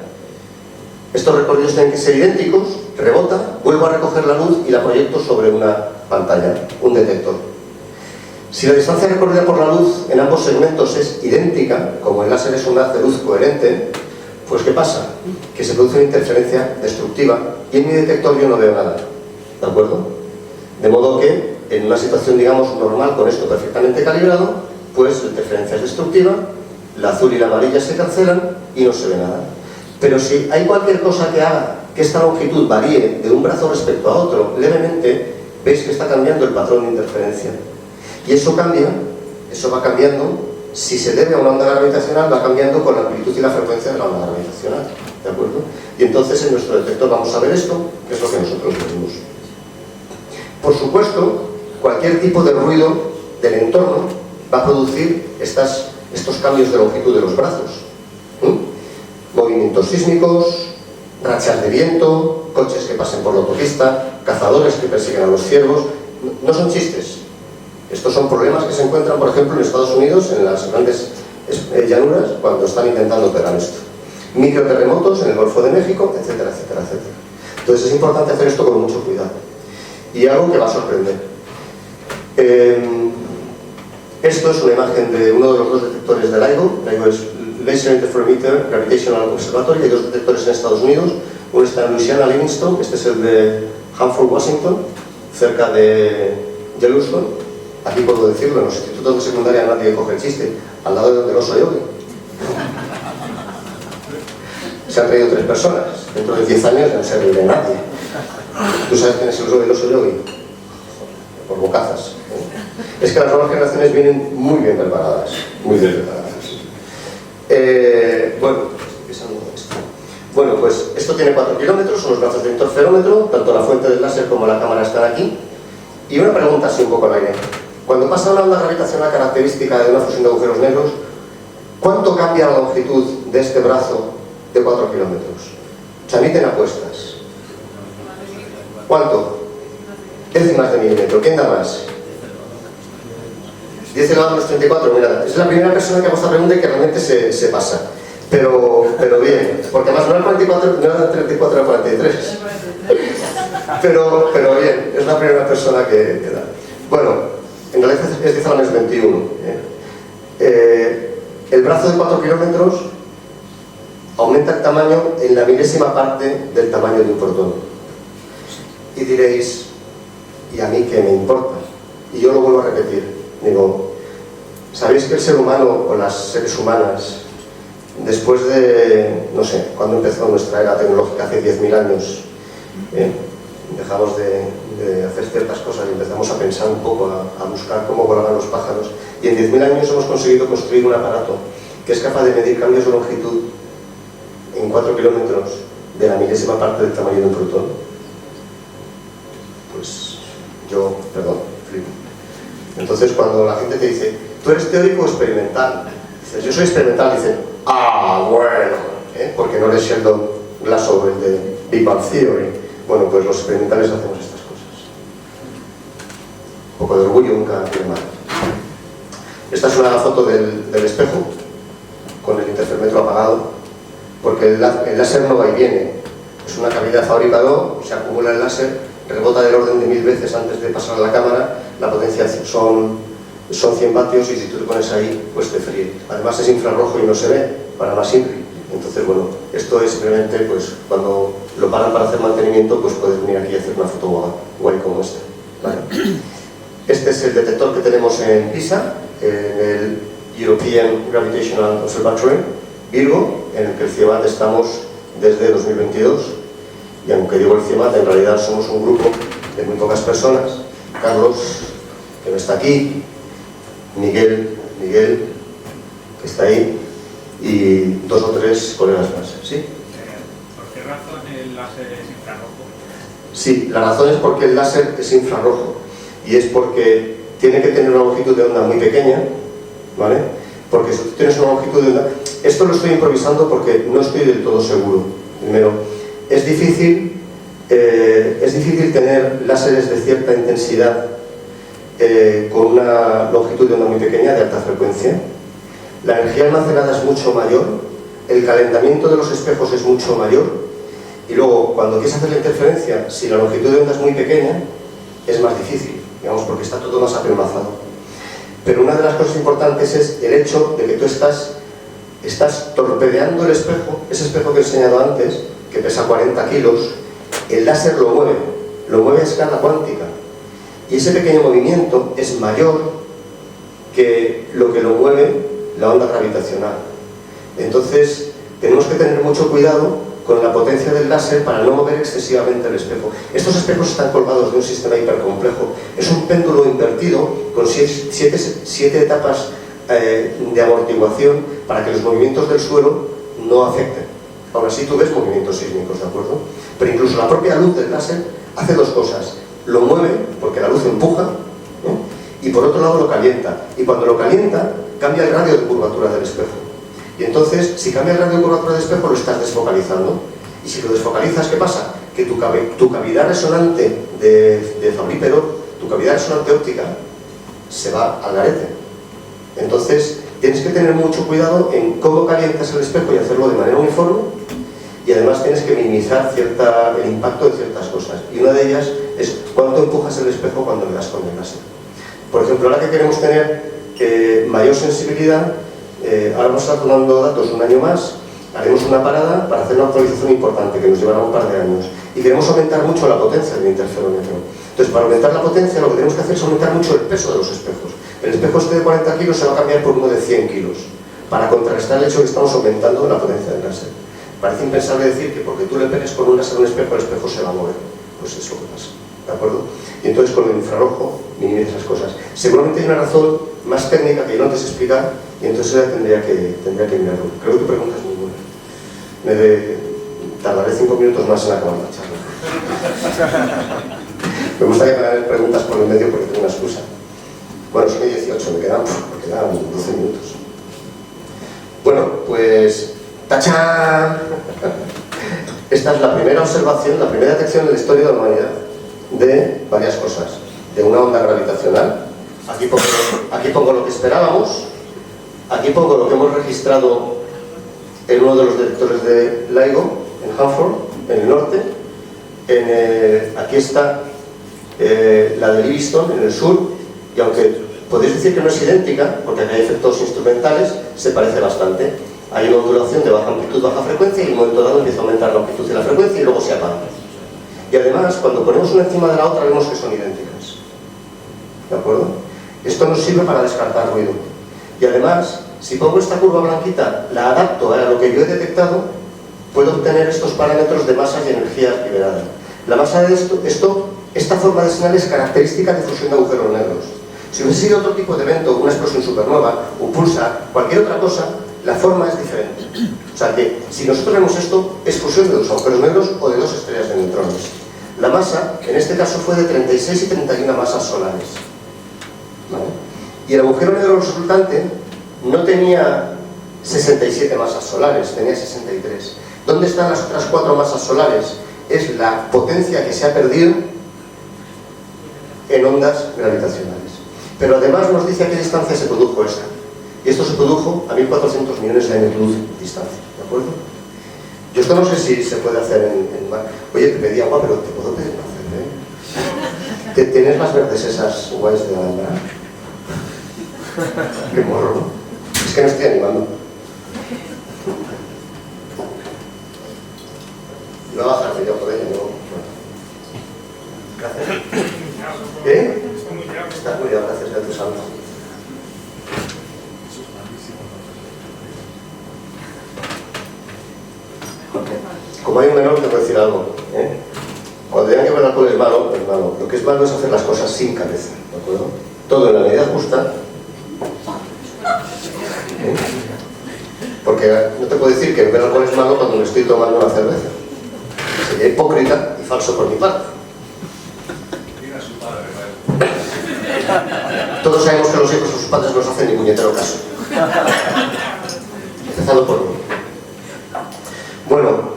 Estos recorridos tienen que ser idénticos, rebota, vuelvo a recoger la luz y la proyecto sobre una pantalla, un detector. Si la distancia recorrida por la luz en ambos segmentos es idéntica, como el láser es un haz de luz coherente, pues ¿qué pasa? Que se produce una interferencia destructiva y en mi detector yo no veo nada, ¿de acuerdo? De modo que en una situación, digamos, normal, con esto perfectamente calibrado, pues la interferencia es destructiva, la azul y la amarilla se cancelan y no se ve nada. Pero si hay cualquier cosa que haga que esta longitud varíe de un brazo respecto a otro levemente, veis que está cambiando el patrón de interferencia. Y eso cambia, eso va cambiando, si se debe a una onda gravitacional, va cambiando con la amplitud y la frecuencia de la onda gravitacional, ¿de acuerdo? Y entonces en nuestro detector vamos a ver esto, que es lo que nosotros medimos. Por supuesto, cualquier tipo de ruido del entorno va a producir estos cambios de longitud de los brazos. Movimientos sísmicos, rachas de viento, coches que pasen por la autopista, cazadores que persiguen a los ciervos. No son chistes. Estos son problemas que se encuentran, por ejemplo, en Estados Unidos, en las grandes llanuras, cuando están intentando pegar esto. Microterremotos en el Golfo de México, etcétera, etcétera, etcétera. Entonces es importante hacer esto con mucho cuidado. Y algo que va a sorprender. Esto es una imagen de uno de los dos detectores del LIGO. LIGO es Laser Interferometer Gravitational Observatory. Hay dos detectores en Estados Unidos. Uno está en Louisiana, Livingston. Este es el de Hanford, Washington, cerca de Yellowstone. Aquí puedo decirlo, en los institutos de secundaria nadie coge el chiste. Al lado de donde el oso yogi. Se han traído 3 personas. Dentro de 10 años no se reirá nadie. ¿Tú sabes quién es el oso yogi? Por bocazas. Es que las nuevas generaciones vienen muy bien preparadas. Muy bien preparadas. Bueno, pues esto tiene 4 kilómetros, son los brazos de interferómetro, tanto la fuente del láser como la cámara están aquí. Y una pregunta así un poco al aire. Cuando pasa una onda gravitacional característica de una fusión de agujeros negros, ¿cuánto cambia la longitud de este brazo de 4 kilómetros? Chamiten apuestas. ¿Cuánto? Décimas de milímetro. ¿Quién da más? 10 elevado a menos 34. Mira, es la primera persona que hago esta pregunta y que realmente se pasa. Pero bien, porque además no era 44, no era 34, era 43. Pero bien, es la primera persona que da. Bueno, en realidad es 10 a la menos 21. El brazo de 4 kilómetros aumenta el tamaño en la milésima parte del tamaño de un protón. Y diréis, ¿y a mí qué me importa? Y yo lo vuelvo a repetir. Digo, ¿sabéis que el ser humano o las seres humanas, después de, no sé, cuando empezó nuestra era tecnológica hace 10.000 años, dejamos de hacer ciertas cosas y empezamos a pensar un poco, a buscar cómo volaban los pájaros, y en 10.000 años hemos conseguido construir un aparato que es capaz de medir cambios de longitud en 4 kilómetros de la milésima parte del tamaño de un protón? Pues yo, perdón, flipo. Entonces cuando la gente te dice, ¿tú eres teórico o experimental? Dices, yo soy experimental. Dice, ah, bueno, porque no eres Sheldon Glashow, el de Big Bang Theory. Bueno, pues los experimentales hacemos estas cosas. Un poco de orgullo nunca tiene mal. Esta es una foto del espejo, con el interferómetro apagado, porque el láser no va y viene. Es una cavidad fabricado, se acumula el láser, rebota del orden de 1000 veces antes de pasar a la cámara, la potencia son 100 vatios y si tú te pones ahí, pues te fríe. Además es infrarrojo y no se ve, para más simple. Entonces, bueno, esto es simplemente, pues, cuando lo paran para hacer mantenimiento, pues puedes venir aquí y hacer una foto guay como esta, ¿vale? Este es el detector que tenemos en Pisa, en el European Gravitational Observatory, Virgo, en el que el CIEMAT estamos desde 2022. Y aunque digo el CIEMAT, en realidad somos un grupo de muy pocas personas. Carlos, que no está aquí, Miguel, que está ahí, y 2 o 3 colegas más. ¿Sí? ¿Por qué razón el láser es infrarrojo? Sí, la razón es porque el láser es infrarrojo, y es porque tiene que tener una longitud de onda muy pequeña, ¿vale? Porque si tú tienes una longitud de onda... Esto lo estoy improvisando porque no estoy del todo seguro. Primero, es difícil tener láseres de cierta intensidad con una longitud de onda muy pequeña, de alta frecuencia. La energía almacenada es mucho mayor, el calentamiento de los espejos es mucho mayor, y luego, cuando quieres hacer la interferencia, si la longitud de onda es muy pequeña, es más difícil, digamos, porque está todo más apelmazado. Pero una de las cosas importantes es el hecho de que tú estás torpedeando el espejo, ese espejo que he enseñado antes, que pesa 40 kilos, el láser lo mueve a escala cuántica. Y ese pequeño movimiento es mayor que lo mueve la onda gravitacional. Entonces, tenemos que tener mucho cuidado con la potencia del láser para no mover excesivamente el espejo. Estos espejos están colgados de un sistema hipercomplejo. Es un péndulo invertido con 7 etapas de amortiguación para que los movimientos del suelo no afecten. Ahora sí tú ves movimientos sísmicos, ¿de acuerdo? Pero incluso la propia luz del láser hace 2 cosas. Lo mueve, porque la luz empuja, ¿no? Y por otro lado lo calienta. Y cuando lo calienta, cambia el radio de curvatura del espejo. Y entonces, si cambia el radio de curvatura del espejo, lo estás desfocalizando. Y si lo desfocalizas, ¿qué pasa? Que tu cavidad resonante de Fabry-Perot, tu cavidad resonante óptica, se va al garete. Entonces, tienes que tener mucho cuidado en cómo calientas el espejo y hacerlo de manera uniforme, y además tienes que minimizar el impacto de ciertas cosas. Y una de ellas es cuánto empujas el espejo cuando le das con el láser. Por ejemplo, ahora que queremos tener mayor sensibilidad, ahora vamos a estar tomando datos un año más, haremos una parada para hacer una actualización importante que nos llevará un par de años. Y queremos aumentar mucho la potencia del interferómetro. Entonces, para aumentar la potencia, lo que tenemos que hacer es aumentar mucho el peso de los espejos. El espejo este de 40 kilos se va a cambiar por uno de 100 kilos, para contrarrestar el hecho de que estamos aumentando la potencia del láser. Parece impensable decir que porque tú le pegues con un láser a un espejo, el espejo se va a mover. Pues es lo que pasa, ¿de acuerdo? Y entonces con el infrarrojo minimiza esas cosas. Seguramente hay una razón más técnica que yo no te sé explicar, y entonces tendría que mirarlo. Creo que tu pregunta es muy buena. Tardaré 5 minutos más en acabar la charla. Me gusta que me hagan preguntas por el medio porque tengo una excusa. Bueno, son 18, me quedan 12 minutos. Bueno, pues... ¡tachán! Esta es la primera observación, la primera detección en la historia de la humanidad de varias cosas. De una onda gravitacional. Aquí pongo lo que esperábamos. Aquí pongo lo que hemos registrado en uno de los detectores de LIGO, en Hanford, en el norte. Aquí está la de Livingston, en el sur, y aunque podéis decir que no es idéntica, porque hay efectos instrumentales, se parece bastante. Hay una ondulación de baja amplitud, baja frecuencia, y en un momento dado empieza a aumentar la amplitud y la frecuencia y luego se apaga. Y además, cuando ponemos una encima de la otra, vemos que son idénticas. ¿De acuerdo? Esto nos sirve para descartar ruido. Y además, si pongo esta curva blanquita, la adapto a lo que yo he detectado, puedo obtener estos parámetros de masas y energía liberada. La masa de esta forma de señal es característica de fusión de agujeros negros. Si hubiese sido otro tipo de evento, una explosión supernova, un pulsar, cualquier otra cosa, la forma es diferente. O sea que, si nosotros vemos esto, es fusión de 2 agujeros negros o de 2 estrellas de neutrones. La masa, en este caso, fue de 36 y 31 masas solares. ¿Vale? Y el agujero negro resultante no tenía 67 masas solares, tenía 63. ¿Dónde están las otras 4 masas solares? Es la potencia que se ha perdido en ondas gravitacionales. Pero además nos dice a qué distancia se produjo esta. Y esto se produjo a 1400 millones de años luz de distancia, ¿de acuerdo? Yo esto no sé si se puede hacer en mar. Oye, te pedí agua, pero te puedo pedir café, ¿eh? ¿Tienes las verdes esas guays de Alhambra? Qué morro, ¿no? Es que me estoy animando. Me va a bajar de yo, joder, no. Gracias. ¿Eh? Está muy bien, gracias a tu santo. Como hay un menor, te puedo decir algo. Cuando digan que el alcohol es malo, es malo. Lo que es malo es hacer las cosas sin cabeza, ¿de acuerdo? Todo en la medida justa. Porque no te puedo decir que beber alcohol es malo cuando me estoy tomando una cerveza. Sería hipócrita y falso por mi parte. Todos sabemos que los hijos a sus padres no nos hacen ni puñetero caso. Empezando por mí. Bueno,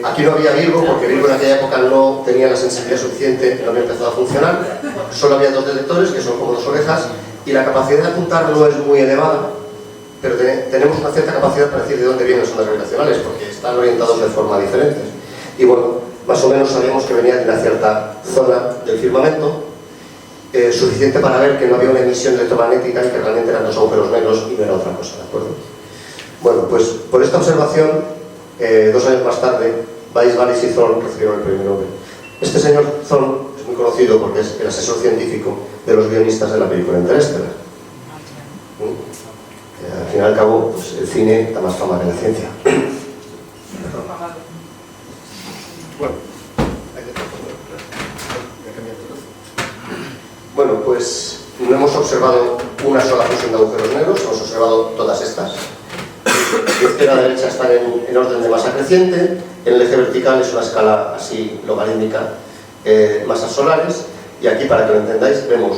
aquí no había Virgo, porque Virgo en aquella época no tenía la sensibilidad suficiente, no había empezado a funcionar. Solo había 2 detectores, que son como 2 orejas, y la capacidad de apuntar no es muy elevada, pero tenemos una cierta capacidad para decir de dónde vienen las ondas gravitacionales, porque están orientados de forma diferente. Y bueno, más o menos sabíamos que venían de una cierta zona del firmamento, suficiente para ver que no había una emisión electromagnética y que realmente eran 2 agujeros negros y no era otra cosa, ¿de acuerdo? Bueno, pues por esta observación, 2 años más tarde, Weiss, Baris y Thorne recibieron el premio Nobel. Este señor Thorne es muy conocido porque es el asesor científico de los guionistas de la película Interestelar. Al fin y al cabo, pues, el cine da más fama que la ciencia. Bueno, pues no hemos observado una sola fusión de agujeros negros, hemos observado todas estas. De izquierda a derecha están en orden de masa creciente, en el eje vertical es una escala así logarítmica, masas solares, y aquí, para que lo entendáis, vemos,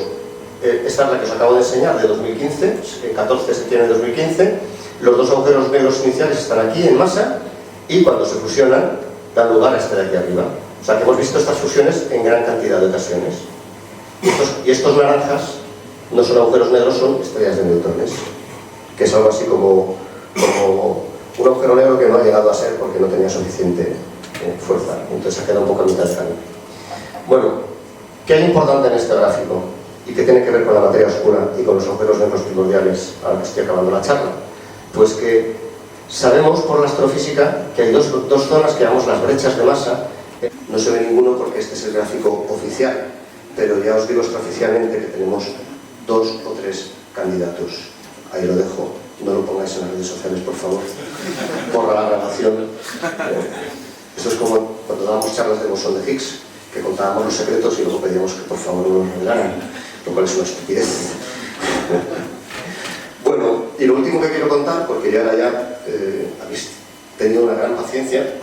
esta es la que os acabo de enseñar, de 2015, en 14 se tiene en 2015, los 2 agujeros negros iniciales están aquí en masa, y cuando se fusionan, dan lugar a este de aquí arriba. O sea que hemos visto estas fusiones en gran cantidad de ocasiones. Y estos naranjas no son agujeros negros, son estrellas de neutrones, que es algo así como un agujero negro que no ha llegado a ser porque no tenía suficiente fuerza, entonces ha quedado un poco a mitad de camino. Bueno, ¿qué hay importante en este gráfico? ¿Y qué tiene que ver con la materia oscura y con los agujeros negros primordiales ahora que estoy acabando la charla? Pues que sabemos por la astrofísica que hay dos zonas que llamamos las brechas de masa. No se ve ninguno porque este es el gráfico oficial, pero ya os digo extraoficialmente que tenemos 2 o 3 candidatos. Ahí lo dejo. No lo pongáis en las redes sociales, por favor. Borra la grabación. Esto es como cuando dábamos charlas de bosón de Higgs, que contábamos los secretos y luego pedíamos que por favor no los revelaran, lo cual es una estupidez. Bueno, y lo último que quiero contar, porque ya habéis tenido una gran paciencia,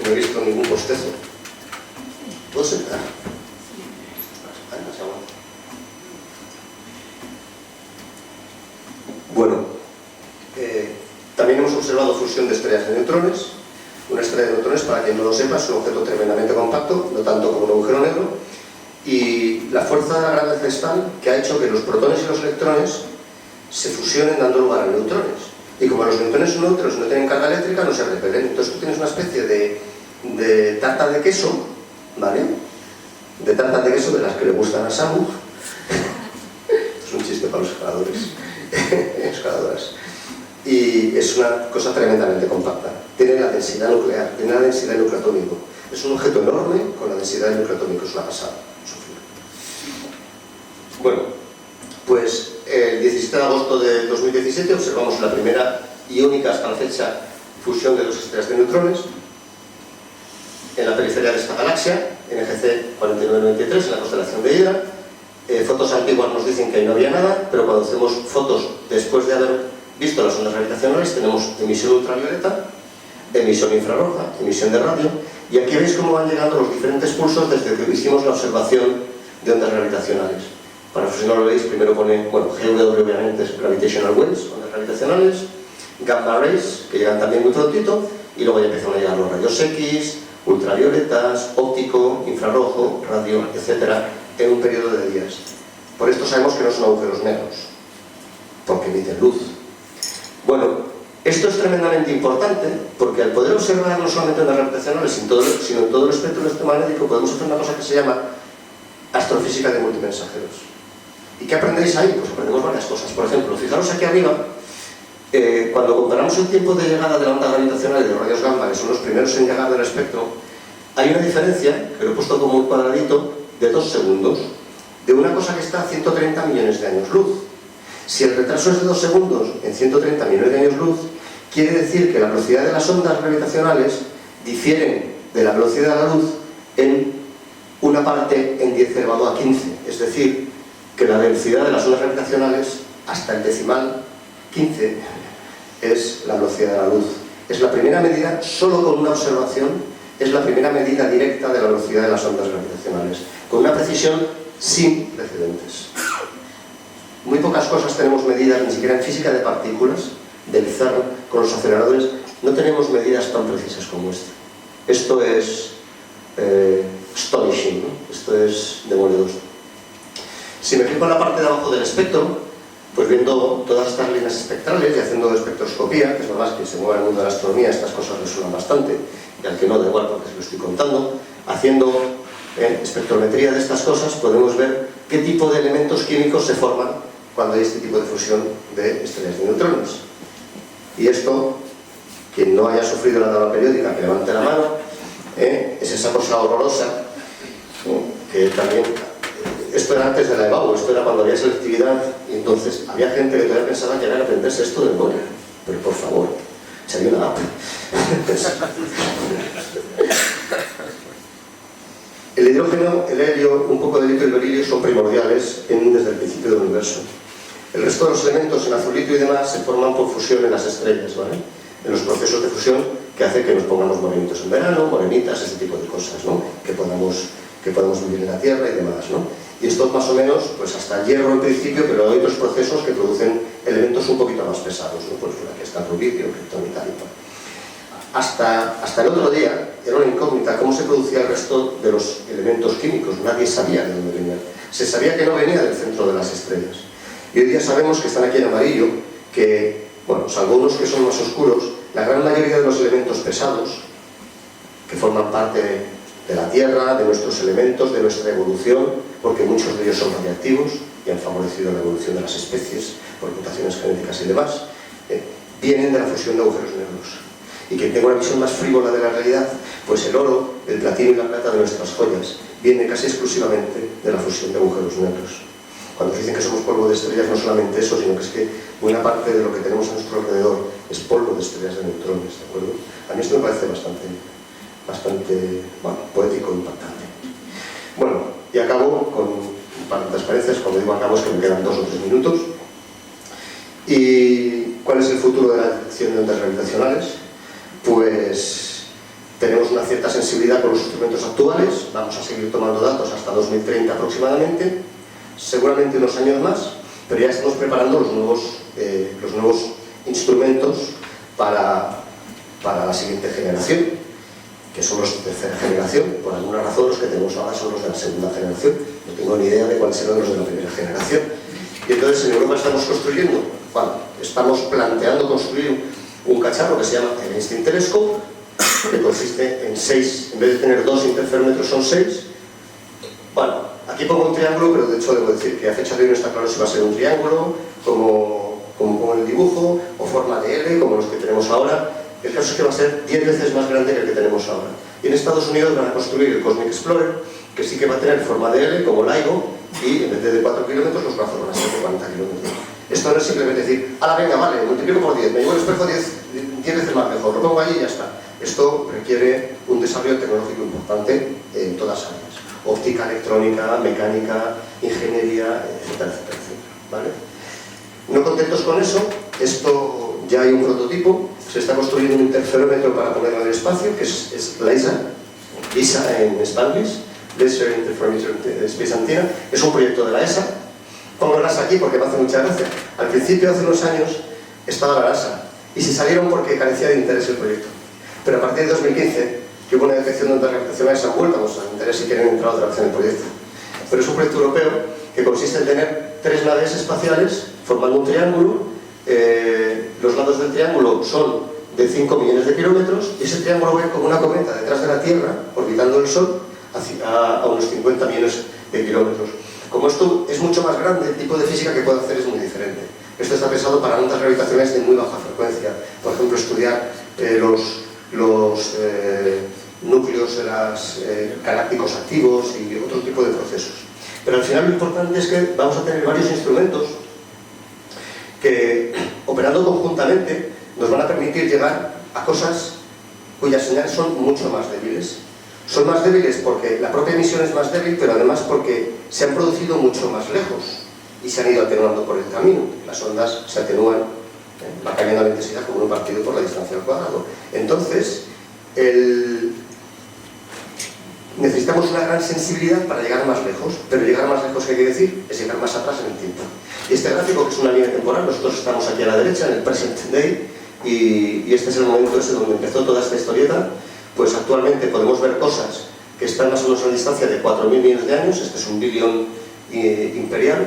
no he visto ningún bostezo. ¿Puedo sentar? Bueno, también hemos observado fusión de estrellas de neutrones. Una estrella de neutrones, para quien no lo sepa, es un objeto tremendamente compacto, no tanto como un agujero negro, y la fuerza gravedad es tal que ha hecho que los protones y los electrones se fusionen dando lugar a neutrones. Y como los neutrones son neutros y no tienen carga eléctrica, no se repelen. Entonces tú tienes una especie de tarta de queso, ¿vale? De tartas de queso de las que le gustan a Samu. Es un chiste para los escaladores. Escaladoras. Y es una cosa tremendamente compacta. Tiene la densidad nuclear, tiene la densidad de núcleo atómico. Es un objeto enorme con la densidad de núcleo atómico, es una pasada. Bueno, pues el 17 de agosto de 2017 observamos la primera y única hasta la fecha fusión de 2 estrellas de neutrones en la periferia de esta galaxia, NGC 4993, en la constelación de Hidra. Fotos antiguas nos dicen que ahí no había nada, pero cuando hacemos fotos después de haber visto las ondas gravitacionales, tenemos emisión ultravioleta, emisión infrarroja, emisión de radio, y aquí veis cómo van llegando los diferentes pulsos desde que hicimos la observación de ondas gravitacionales. Para si no lo veis, primero pone, bueno, GW obviamente es Gravitational Waves, ondas gravitacionales, Gamma Rays, que llegan también muy prontito, y luego ya empiezan a llegar los rayos X, ultravioletas, óptico, infrarrojo, radio, etcétera, en un periodo de días. Por esto sabemos que no son agujeros negros, porque emiten luz. Bueno, esto es tremendamente importante porque al poder observar no solamente ondas gravitacionales, sino en todo el espectro electromagnético, podemos hacer una cosa que se llama astrofísica de multimensajeros. ¿Y qué aprendéis ahí? Pues aprendemos varias cosas. Por ejemplo, fijaros aquí arriba, Cuando comparamos el tiempo de llegada de la onda gravitacional y de los rayos gamma, que son los primeros en llegar del espectro, hay una diferencia, que lo he puesto como un cuadradito, de 2 segundos, de una cosa que está a 130 millones de años luz. Si el retraso es de 2 segundos en 130 millones de años luz, quiere decir que la velocidad de las ondas gravitacionales difieren de la velocidad de la luz en una parte en 10 elevado a 15. Es decir, que la velocidad de las ondas gravitacionales, hasta el decimal 15, es la velocidad de la luz. Es la primera medida, solo con una observación, es la primera medida directa de la velocidad de las ondas gravitacionales, con una precisión sin precedentes. Muy pocas cosas tenemos medidas, ni siquiera en física de partículas, del CERN, con los aceleradores, no tenemos medidas tan precisas como esta. Esto es astonishing, ¿no? Esto es demoledor. Si me fijo en la parte de abajo del espectro, pues viendo todas estas líneas espectrales y haciendo espectroscopía, que es lo más que se mueve en el mundo de la astronomía, estas cosas les suenan bastante, y al que no, da igual porque se lo estoy contando, haciendo espectrometría de estas cosas, podemos ver qué tipo de elementos químicos se forman cuando hay este tipo de fusión de estrellas de neutrones. Y esto, quien no haya sufrido la tabla periódica, que levante la mano, es esa cosa horrorosa, que también... Esto era antes de la EBAU, esto era cuando había selectividad, y entonces había gente que todavía pensaba que era aprenderse esto de memoria. Pero por favor, salió una app. El hidrógeno, el helio, un poco de litio y berilio son primordiales desde el principio del universo. El resto de los elementos en azulito y demás se forman por fusión en las estrellas, ¿vale? En los procesos de fusión que hace que nos pongamos morenitos en verano, morenitas, ese tipo de cosas, ¿no? Que podamos vivir en la Tierra y demás, ¿no? Y esto más o menos, pues hasta el hierro en principio, pero hay otros procesos que producen elementos un poquito más pesados, ¿no? Pues aquí está el rubidio, kriptonita y tal. Hasta el otro día era una incógnita cómo se producía el resto de los elementos químicos. Nadie sabía de dónde venían. Se sabía que no venía del centro de las estrellas. Y hoy día sabemos que están aquí en amarillo, que, bueno, salvo unos que son más oscuros, la gran mayoría de los elementos pesados, que forman parte de la Tierra, de nuestros elementos, de nuestra evolución, porque muchos de ellos son radiactivos y han favorecido la evolución de las especies por mutaciones genéticas y demás, vienen de la fusión de agujeros negros. Y quien tenga una visión más frívola de la realidad, pues el oro, el platino y la plata de nuestras joyas viene casi exclusivamente de la fusión de agujeros negros. Cuando dicen que somos polvo de estrellas, no solamente eso, sino que es que buena parte de lo que tenemos a nuestro alrededor es polvo de estrellas de neutrones, ¿de acuerdo? A mí esto me parece bastante bueno, poético e impactante. Bueno, y acabo con un par de transparencias. Cuando digo acabo es que me quedan 2 o 3 minutos. ¿Y cuál es el futuro de la detección de ondas gravitacionales? Pues tenemos una cierta sensibilidad con los instrumentos actuales, vamos a seguir tomando datos hasta 2030 aproximadamente, seguramente unos años más, pero ya estamos preparando los nuevos instrumentos para la siguiente generación, que son los de tercera generación. Por alguna razón los que tenemos ahora son los de la segunda generación, no tengo ni idea de cuáles serán los de la primera generación. Y entonces en Europa estamos planteando construir un cacharro que se llama el Einstein Telescope, que consiste en 6, en vez de tener 2 interferómetros son 6. Bueno, aquí pongo un triángulo, pero de hecho debo decir que a fecha de hoy no está claro si va a ser un triángulo, como en el dibujo, o forma de L, como los que tenemos ahora. El caso es que va a ser 10 veces más grande que el que tenemos ahora. Y en Estados Unidos van a construir el Cosmic Explorer, que sí que va a tener forma de L, como LIGO, y en vez de 4 kilómetros, los brazos van a ser de 40 kilómetros. Esto no es simplemente decir, venga, vale, multiplico por 10, me llevo el espejo 10 veces más mejor, lo pongo allí y ya está. Esto requiere un desarrollo tecnológico importante en todas las áreas. Óptica, electrónica, mecánica, ingeniería, etcétera, etcétera, etcétera, ¿vale? No contentos con eso, esto ya hay un prototipo, se está construyendo un interferómetro para ponerlo en el espacio, que es LISA en Spanglish, Laser Interferometer Space Antenna. Es un proyecto de la ESA. Pongo la NASA aquí porque me hace mucha gracia. Al principio, hace unos años, estaba la NASA y se salieron porque carecía de interés el proyecto. Pero a partir de 2015, que hubo una detección de ondas gravitacionales, se han vuelto a interés y quieren entrar otra vez en el proyecto. Pero es un proyecto europeo que consiste en tener 3 naves espaciales formando un triángulo. Los lados del triángulo son de 5 millones de kilómetros y ese triángulo ve como una cometa detrás de la Tierra, orbitando el Sol, a unos 50 millones de kilómetros. Como esto es mucho más grande, el tipo de física que puede hacer es muy diferente. Esto está pensado para ondas gravitacionales de muy baja frecuencia. Por ejemplo, estudiar los núcleos de los galácticos activos y otro tipo de procesos. Pero al final lo importante es que vamos a tener varios instrumentos que, operando conjuntamente, nos van a permitir llegar a cosas cuyas señales son mucho más débiles. Son más débiles porque la propia emisión es más débil, pero además porque se han producido mucho más lejos y se han ido atenuando por el camino. Las ondas se atenúan, va cayendo la intensidad como un partido por la distancia al cuadrado. Entonces, necesitamos una gran sensibilidad para llegar más lejos, pero llegar más lejos, ¿qué quiere decir? Es llegar más atrás en el tiempo. Y este gráfico, que es una línea temporal, nosotros estamos aquí a la derecha, en el present day, y este es el momento ese donde empezó toda esta historieta. Pues actualmente podemos ver cosas que están más o menos a una distancia de 4.000 millones de años. Este es un billón imperial,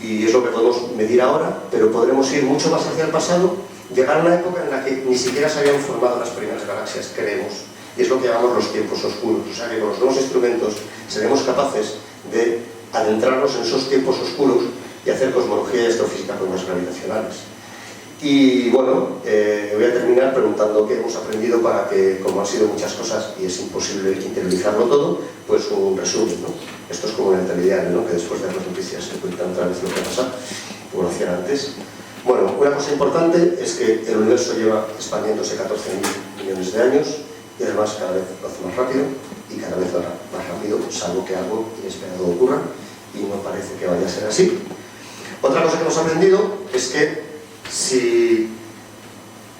y es lo que podemos medir ahora, pero podremos ir mucho más hacia el pasado, llegar a una época en la que ni siquiera se habían formado las primeras galaxias, creemos. Y es lo que llamamos los tiempos oscuros. O sea que con los nuevos instrumentos seremos capaces de adentrarnos en esos tiempos oscuros y hacer cosmología y astrofísica con ondas gravitacionales. Y bueno, voy a terminar preguntando qué hemos aprendido para que, como han sido muchas cosas y es imposible interiorizarlo todo, pues un resumen, ¿no? Esto es como en el telediario, ¿no? Que después de las noticias se cuentan otra vez lo que pasa, como lo hacían antes. Bueno, una cosa importante es que el universo lleva expandiéndose 14.000 millones de años, y además cada vez lo hace más rápido, y cada vez más rápido, salvo que algo inesperado ocurra, y no parece que vaya a ser así. Otra cosa que hemos aprendido es que si,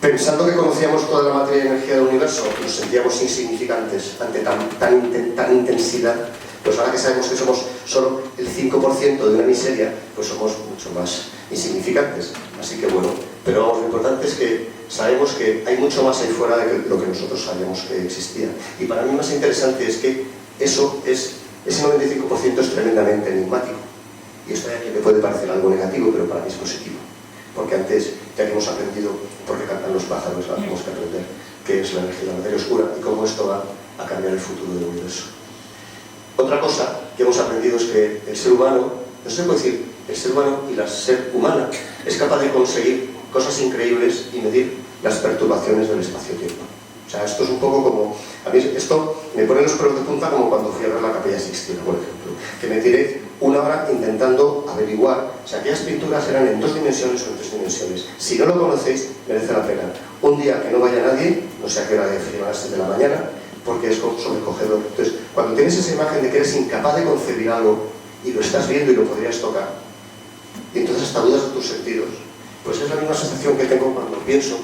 pensando que conocíamos toda la materia y energía del universo, nos sentíamos insignificantes ante tan intensidad, pues ahora que sabemos que somos solo el 5% de una miseria, pues somos mucho más insignificantes. Así que bueno, pero vamos, lo importante es que sabemos que hay mucho más ahí fuera de lo que nosotros sabíamos que existía. Y para mí más interesante es que ese 95% es tremendamente enigmático. Y esto aquí me puede parecer algo negativo, pero para mí es positivo. Porque antes, ya que hemos aprendido por qué cantan los pájaros, ahora tenemos que aprender qué es la energía de la materia oscura y cómo esto va a cambiar el futuro del universo. Otra cosa que hemos aprendido es que el ser humano, no se puede decir, el ser humano y la ser humana es capaz de conseguir cosas increíbles y medir las perturbaciones del espacio-tiempo. O sea, esto es un poco como... A mí esto me pone los pelos de punta como cuando fui a ver la Capilla Sixtina, por ejemplo, que me tiré una hora intentando averiguar si aquellas pinturas eran en 2 dimensiones o en 3 dimensiones. Si no lo conocéis, merece la pena. Un día que no vaya nadie, no sé a qué hora de frío, a las 6 de la mañana, porque es sobrecogedor. Entonces, cuando tienes esa imagen de que eres incapaz de concebir algo y lo estás viendo y lo podrías tocar, y entonces hasta dudas de tus sentidos, pues es la misma sensación que tengo cuando pienso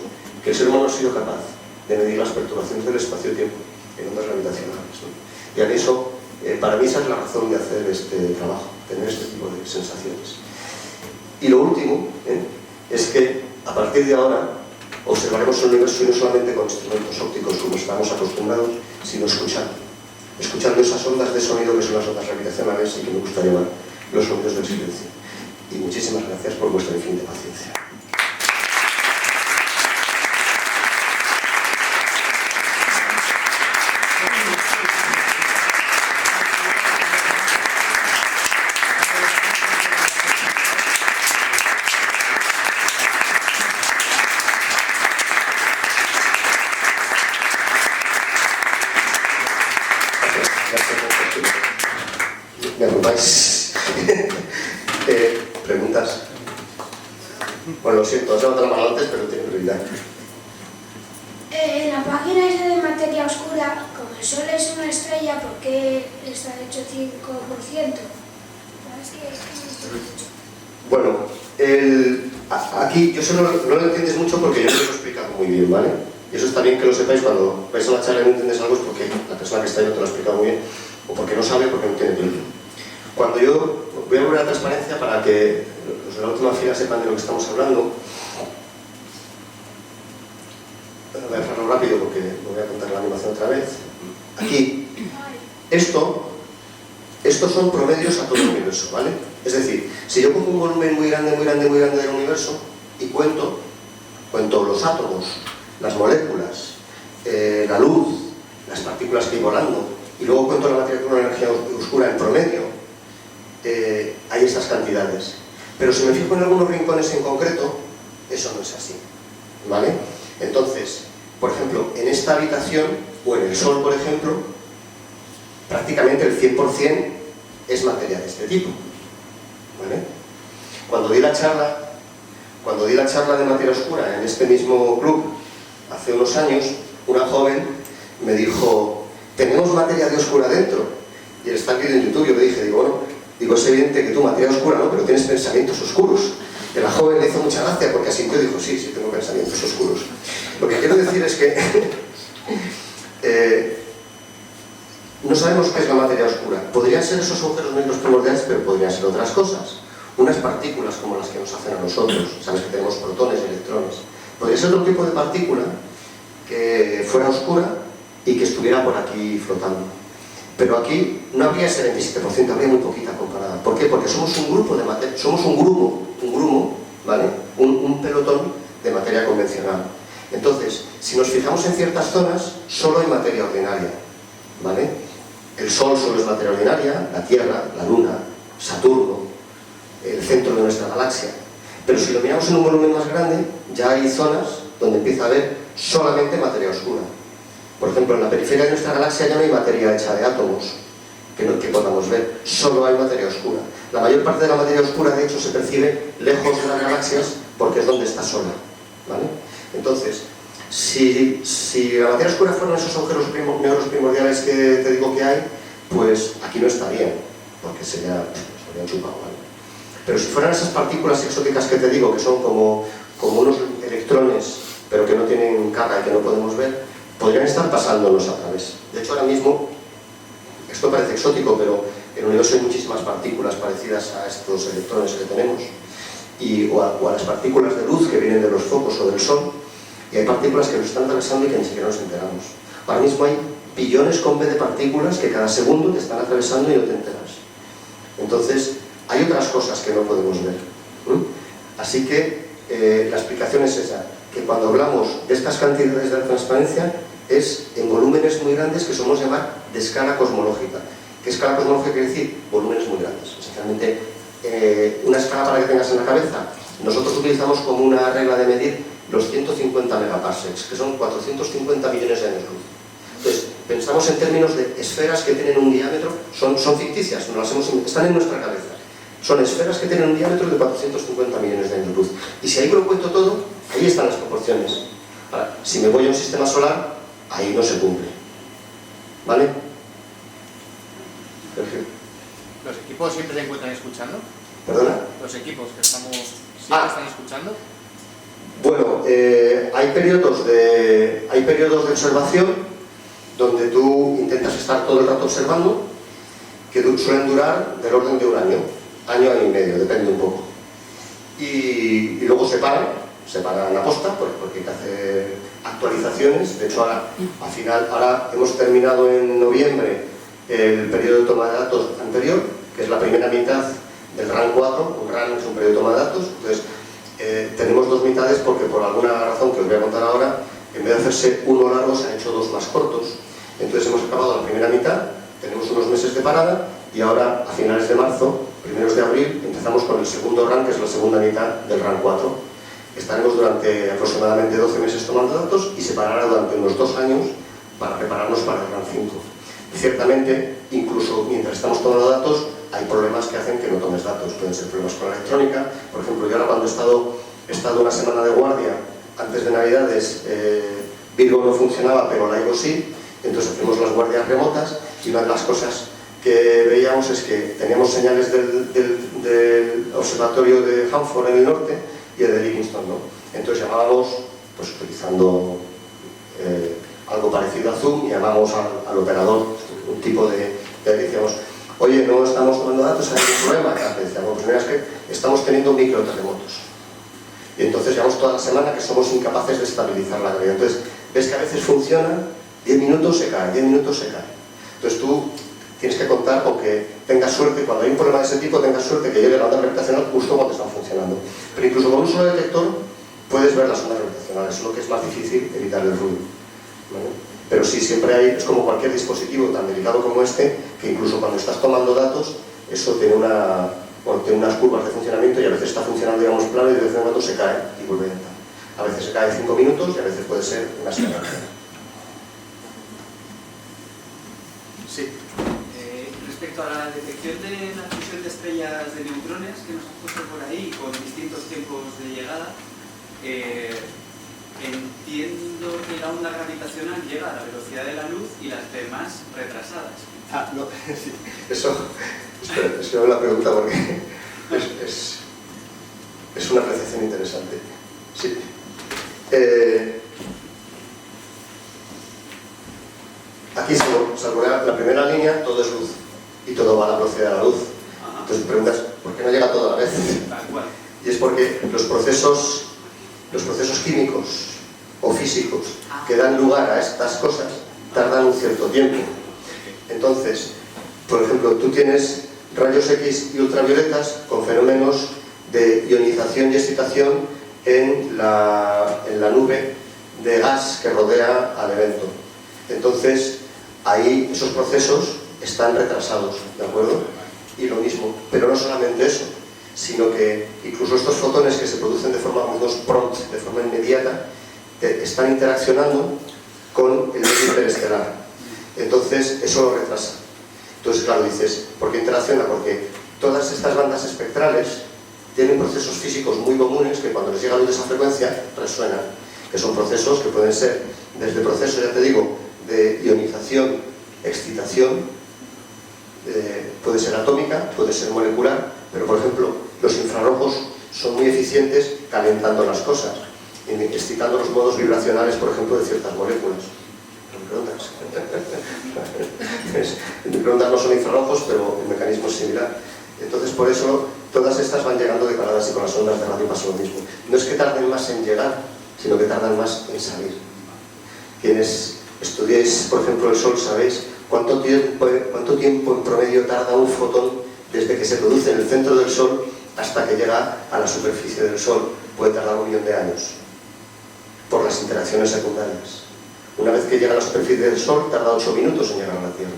que el ser humano ha sido capaz de medir las perturbaciones del espacio-tiempo en ondas gravitacionales, ¿no? Y a mí eso, para mí esa es la razón de hacer este trabajo, tener este tipo de sensaciones. Y lo último es que a partir de ahora observaremos el universo y no solamente con instrumentos ópticos como estamos acostumbrados, sino escuchando esas ondas de sonido que son las ondas gravitacionales y que me gusta llamar los sonidos del silencio. Y muchísimas gracias por vuestra infinita paciencia. ¿Me agrupáis? ¿Preguntas? Bueno, lo siento, has levantado la mano antes, pero tiene prioridad. En la página esa de materia oscura, como el Sol es una estrella, ¿por qué está hecho 5%? Bueno, aquí yo solo no lo entiendes mucho porque yo no lo he explicado muy bien, ¿vale? Y eso está bien que lo sepáis cuando vais a la charla y no entiendes algo, es porque la persona que está ahí no te lo ha explicado muy bien, o porque no sabe o porque no tiene tiempo. Cuando yo voy a volver a la transparencia para que los de la última fila sepan de lo que estamos hablando, voy a hacerlo rápido porque no voy a contar la animación otra vez. Aquí, estos son promedios a todo el universo, ¿vale? Es decir, si yo pongo un volumen muy grande del universo y cuento los átomos, las moléculas, la luz, las partículas que hay volando, y luego cuento la materia con una energía oscura en promedio, hay estas cantidades. Pero si me fijo en algunos rincones en concreto, eso no es así, ¿vale? Entonces, por ejemplo, en esta habitación, o en el sol, por ejemplo, prácticamente el 100% es materia de este tipo, ¿vale? Cuando di la charla de materia oscura en este mismo club, hace unos años, una joven me dijo, tenemos materia de oscura dentro, y está el vídeo en YouTube. Yo le dije, bueno, es evidente que tú materia oscura no, pero tienes pensamientos oscuros. Y a la joven le hizo mucha gracia porque asintió y dijo, sí, tengo pensamientos oscuros. Lo que quiero decir es que no sabemos qué es la materia oscura. Podrían ser esos agujeros negros primordiales, pero podrían ser otras cosas. Unas partículas como las que nos hacen a nosotros, sabes que tenemos protones y electrones. Podría ser otro tipo de partícula que fuera oscura y que estuviera por aquí flotando. Pero aquí no habría ese 27%, habría muy poquita comparada. ¿Por qué? Porque somos un grupo de materia, somos un grumo, ¿vale? Un pelotón de materia convencional. Entonces, si nos fijamos en ciertas zonas, solo hay materia ordinaria, ¿vale? El Sol solo es materia ordinaria, la Tierra, la Luna, Saturno, el centro de nuestra galaxia. Pero si lo miramos en un volumen más grande, ya hay zonas donde empieza a haber solamente materia oscura. Por ejemplo, en la periferia de nuestra galaxia ya no hay materia hecha de átomos que podamos ver, solo hay materia oscura. La mayor parte de la materia oscura, de hecho, se percibe lejos de las galaxias porque es donde está sola, ¿vale? Entonces, si la materia oscura fueran esos agujeros negros primordiales que te digo que hay, pues aquí no estarían, porque serían chupado, ¿vale? Pero si fueran esas partículas exóticas que te digo, que son como unos electrones, pero que no tienen carga y que no podemos ver, podrían estar pasándonos a través. De hecho, ahora mismo, esto parece exótico, pero en el universo hay muchísimas partículas parecidas a estos electrones que tenemos, o a las partículas de luz que vienen de los focos o del Sol, y hay partículas que nos están atravesando y que ni siquiera nos enteramos. Ahora mismo hay billones con B de partículas que cada segundo te están atravesando y no te enteras. Entonces, hay otras cosas que no podemos ver. Así que la explicación es esa, que cuando hablamos de estas cantidades de la transparencia es en volúmenes muy grandes que solemos llamar de escala cosmológica. ¿Qué escala cosmológica quiere decir? Volúmenes muy grandes. Esencialmente, una escala para que tengas en la cabeza, nosotros utilizamos como una regla de medir los 150 megaparsecs, que son 450 millones de años luz. Entonces, pensamos en términos de esferas que tienen un diámetro, son ficticias, están en nuestra cabeza. Son esferas que tienen un diámetro de 450 millones de años luz. Y si ahí lo cuento todo, ahí están las proporciones. Ahora, si me voy a un sistema solar, ahí no se cumple. ¿Vale? Sergio. ¿Los equipos siempre se encuentran escuchando? ¿Perdona? ¿Los equipos que estamos siempre están escuchando? Bueno, hay periodos de observación donde tú intentas estar todo el rato observando, que suelen durar del orden de un año y medio, depende un poco. Y luego se paran a posta porque hay que hacer actualizaciones. De hecho, ahora hemos terminado en noviembre el periodo de toma de datos anterior, que es la primera mitad del RAN 4. Un RAN es un periodo de toma de datos. Entonces, tenemos dos mitades porque por alguna razón que os voy a contar ahora, en vez de hacerse uno largo, se han hecho dos más cortos. Entonces hemos acabado la primera mitad, tenemos unos meses de parada y ahora a finales de marzo, primeros de abril, empezamos con el segundo RAN, que es la segunda mitad del RAN 4. Estaremos durante aproximadamente 12 meses tomando datos y se parará durante unos 2 años para prepararnos para el RAN 5. Y ciertamente, incluso mientras estamos tomando datos, hay problemas que hacen que no tomes datos. Pueden ser problemas con la electrónica. Por ejemplo, yo ahora cuando he estado una semana de guardia antes de Navidades, Virgo no funcionaba, pero LIGO sí. Entonces hacemos las guardias remotas y una de las cosas que veíamos es que teníamos señales del observatorio de Hanford en el norte y el de Livingston, ¿no? Entonces llamábamos, pues utilizando algo parecido a Zoom, y llamábamos al operador, un tipo decíamos, oye, no estamos tomando datos, hay un problema. Y decíamos, pues mira, es que estamos teniendo microterremotos. Y entonces llevamos toda la semana que somos incapaces de estabilizar la gravedad. Entonces, ves que a veces funciona, 10 minutos se cae, 10 minutos se cae. Entonces tú tienes que contar con que tengas suerte, cuando hay un problema de ese tipo, tengas suerte que llegue la onda gravitacional justo cuando están funcionando. Pero incluso con un solo detector puedes ver las ondas gravitacionales, lo que es más difícil evitar el ruido, ¿vale? Pero sí, siempre hay, es como cualquier dispositivo tan delicado como este, que incluso cuando estás tomando datos, eso tiene una bueno, tiene unas curvas de funcionamiento y a veces está funcionando, digamos, plano y de vez en cuando se cae y vuelve a entrar. A veces se cae 5 minutos y a veces puede ser una semana. Sí. Respecto a la detección de la fusión de estrellas de neutrones que nos han puesto por ahí con distintos tiempos de llegada, entiendo que la onda gravitacional llega a la velocidad de la luz y las demás retrasadas. Ah, no, sí. Eso, espera, es que no la pregunta porque es una apreciación interesante. Sí. Aquí, salvo la primera línea, todo es luz y todo va a la velocidad de la luz. Entonces preguntas, ¿por qué no llega todo a la vez? Y es porque los procesos químicos o físicos que dan lugar a estas cosas tardan un cierto tiempo. Entonces, por ejemplo, tú tienes rayos X y ultravioletas con fenómenos de ionización y excitación en la nube de gas que rodea al evento. Entonces, ahí esos procesos están retrasados, ¿de acuerdo? Y lo mismo, pero no solamente eso, sino que incluso estos fotones que se producen de forma prompt, de forma inmediata, están interaccionando con el medio interestelar. Entonces, eso lo retrasa. Entonces, claro, dices, ¿por qué interacciona? Porque todas estas bandas espectrales tienen procesos físicos muy comunes que cuando les llega luz de esa frecuencia resuenan, que son procesos que pueden ser desde procesos, ya te digo, de ionización, excitación, puede ser atómica, puede ser molecular, pero por ejemplo, los infrarrojos son muy eficientes calentando las cosas, excitando los modos vibracionales, por ejemplo, de ciertas moléculas. Microondas. Microondas no son infrarrojos, pero el mecanismo es similar. Entonces, por eso, todas estas van llegando declaradas y con las ondas de radio pasa lo mismo. No es que tarden más en llegar, sino que tardan más en salir. Quienes estudiéis, por ejemplo, el Sol, sabéis cuánto tiempo en promedio tarda un fotón desde que se produce en el centro del Sol hasta que llega a la superficie del Sol. Puede tardar 1 millón de años, por las interacciones secundarias. Una vez que llega a la superficie del Sol, tarda 8 minutos en llegar a la Tierra.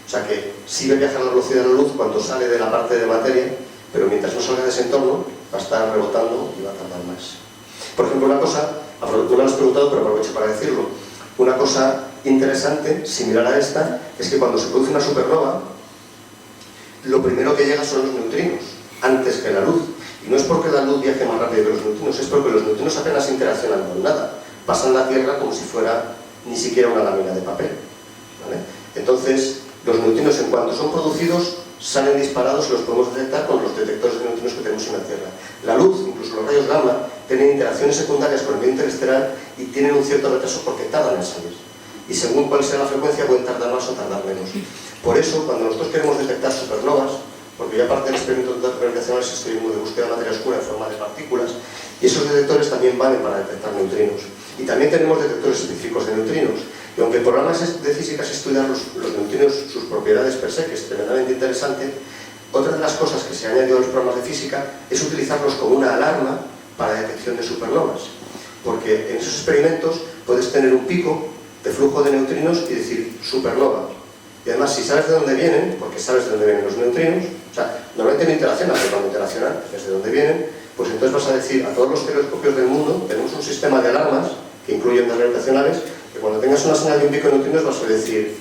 O sea que sí va a viajar a la velocidad de la luz cuando sale de la parte de materia, pero mientras no salga de ese entorno, va a estar rebotando y va a tardar más. Por ejemplo, una cosa, no me lo has preguntado, pero aprovecho para decirlo. Una cosa interesante, similar a esta, es que cuando se produce una supernova, lo primero que llega son los neutrinos, antes que la luz. Y no es porque la luz viaje más rápido que los neutrinos, es porque los neutrinos apenas interaccionan con nada. Pasan la Tierra como si fuera ni siquiera una lámina de papel, ¿vale? Entonces, los neutrinos, en cuanto son producidos, salen disparados y los podemos detectar con los detectores de neutrinos que tenemos en la Tierra. La luz, incluso los rayos gamma, tienen interacciones secundarias con el medio interestelar y tienen un cierto retraso porque tardan en salir. Y según cuál sea la frecuencia, pueden tardar más o tardar menos. Por eso, cuando nosotros queremos detectar supernovas, porque ya parte del experimento gravitacional es de búsqueda de materia oscura en forma de partículas, y esos detectores también valen para detectar neutrinos. Y también tenemos detectores específicos de neutrinos. Y aunque el programa de física es estudiar los neutrinos, sus propiedades per se, que es tremendamente interesante, otra de las cosas que se ha añadido a los programas de física es utilizarlos como una alarma para la detección de supernovas. Porque en esos experimentos puedes tener un pico de flujo de neutrinos y decir supernova. Y además, si sabes de dónde vienen, porque sabes de dónde vienen los neutrinos, o sea, normalmente no interaccionan, pero cuando interaccionan, desde dónde vienen, pues entonces vas a decir a todos los telescopios del mundo, tenemos un sistema de alarmas que incluyen ondas gravitacionales, que cuando tengas una señal de un pico de neutrinos vas a decir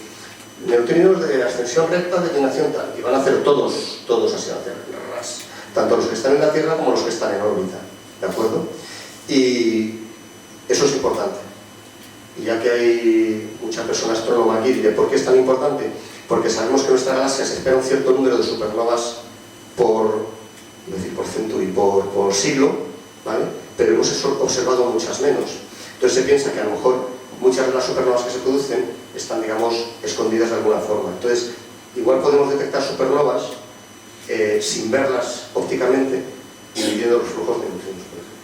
neutrinos de ascensión recta, declinación tal, y van a hacer todos así a la Tierra, tanto los que están en la Tierra como los que están en órbita, ¿de acuerdo? Y eso es importante. Y ya que hay mucha persona astrónoma aquí, diré, ¿por qué es tan importante? Porque sabemos que en nuestra galaxia se espera un cierto número de supernovas por century, por siglo, ¿vale? Pero hemos observado muchas menos. Entonces se piensa que a lo mejor muchas de las supernovas que se producen están, digamos, escondidas de alguna forma. Entonces, igual podemos detectar supernovas sin verlas ópticamente y midiendo los flujos de neutrinos, por ejemplo.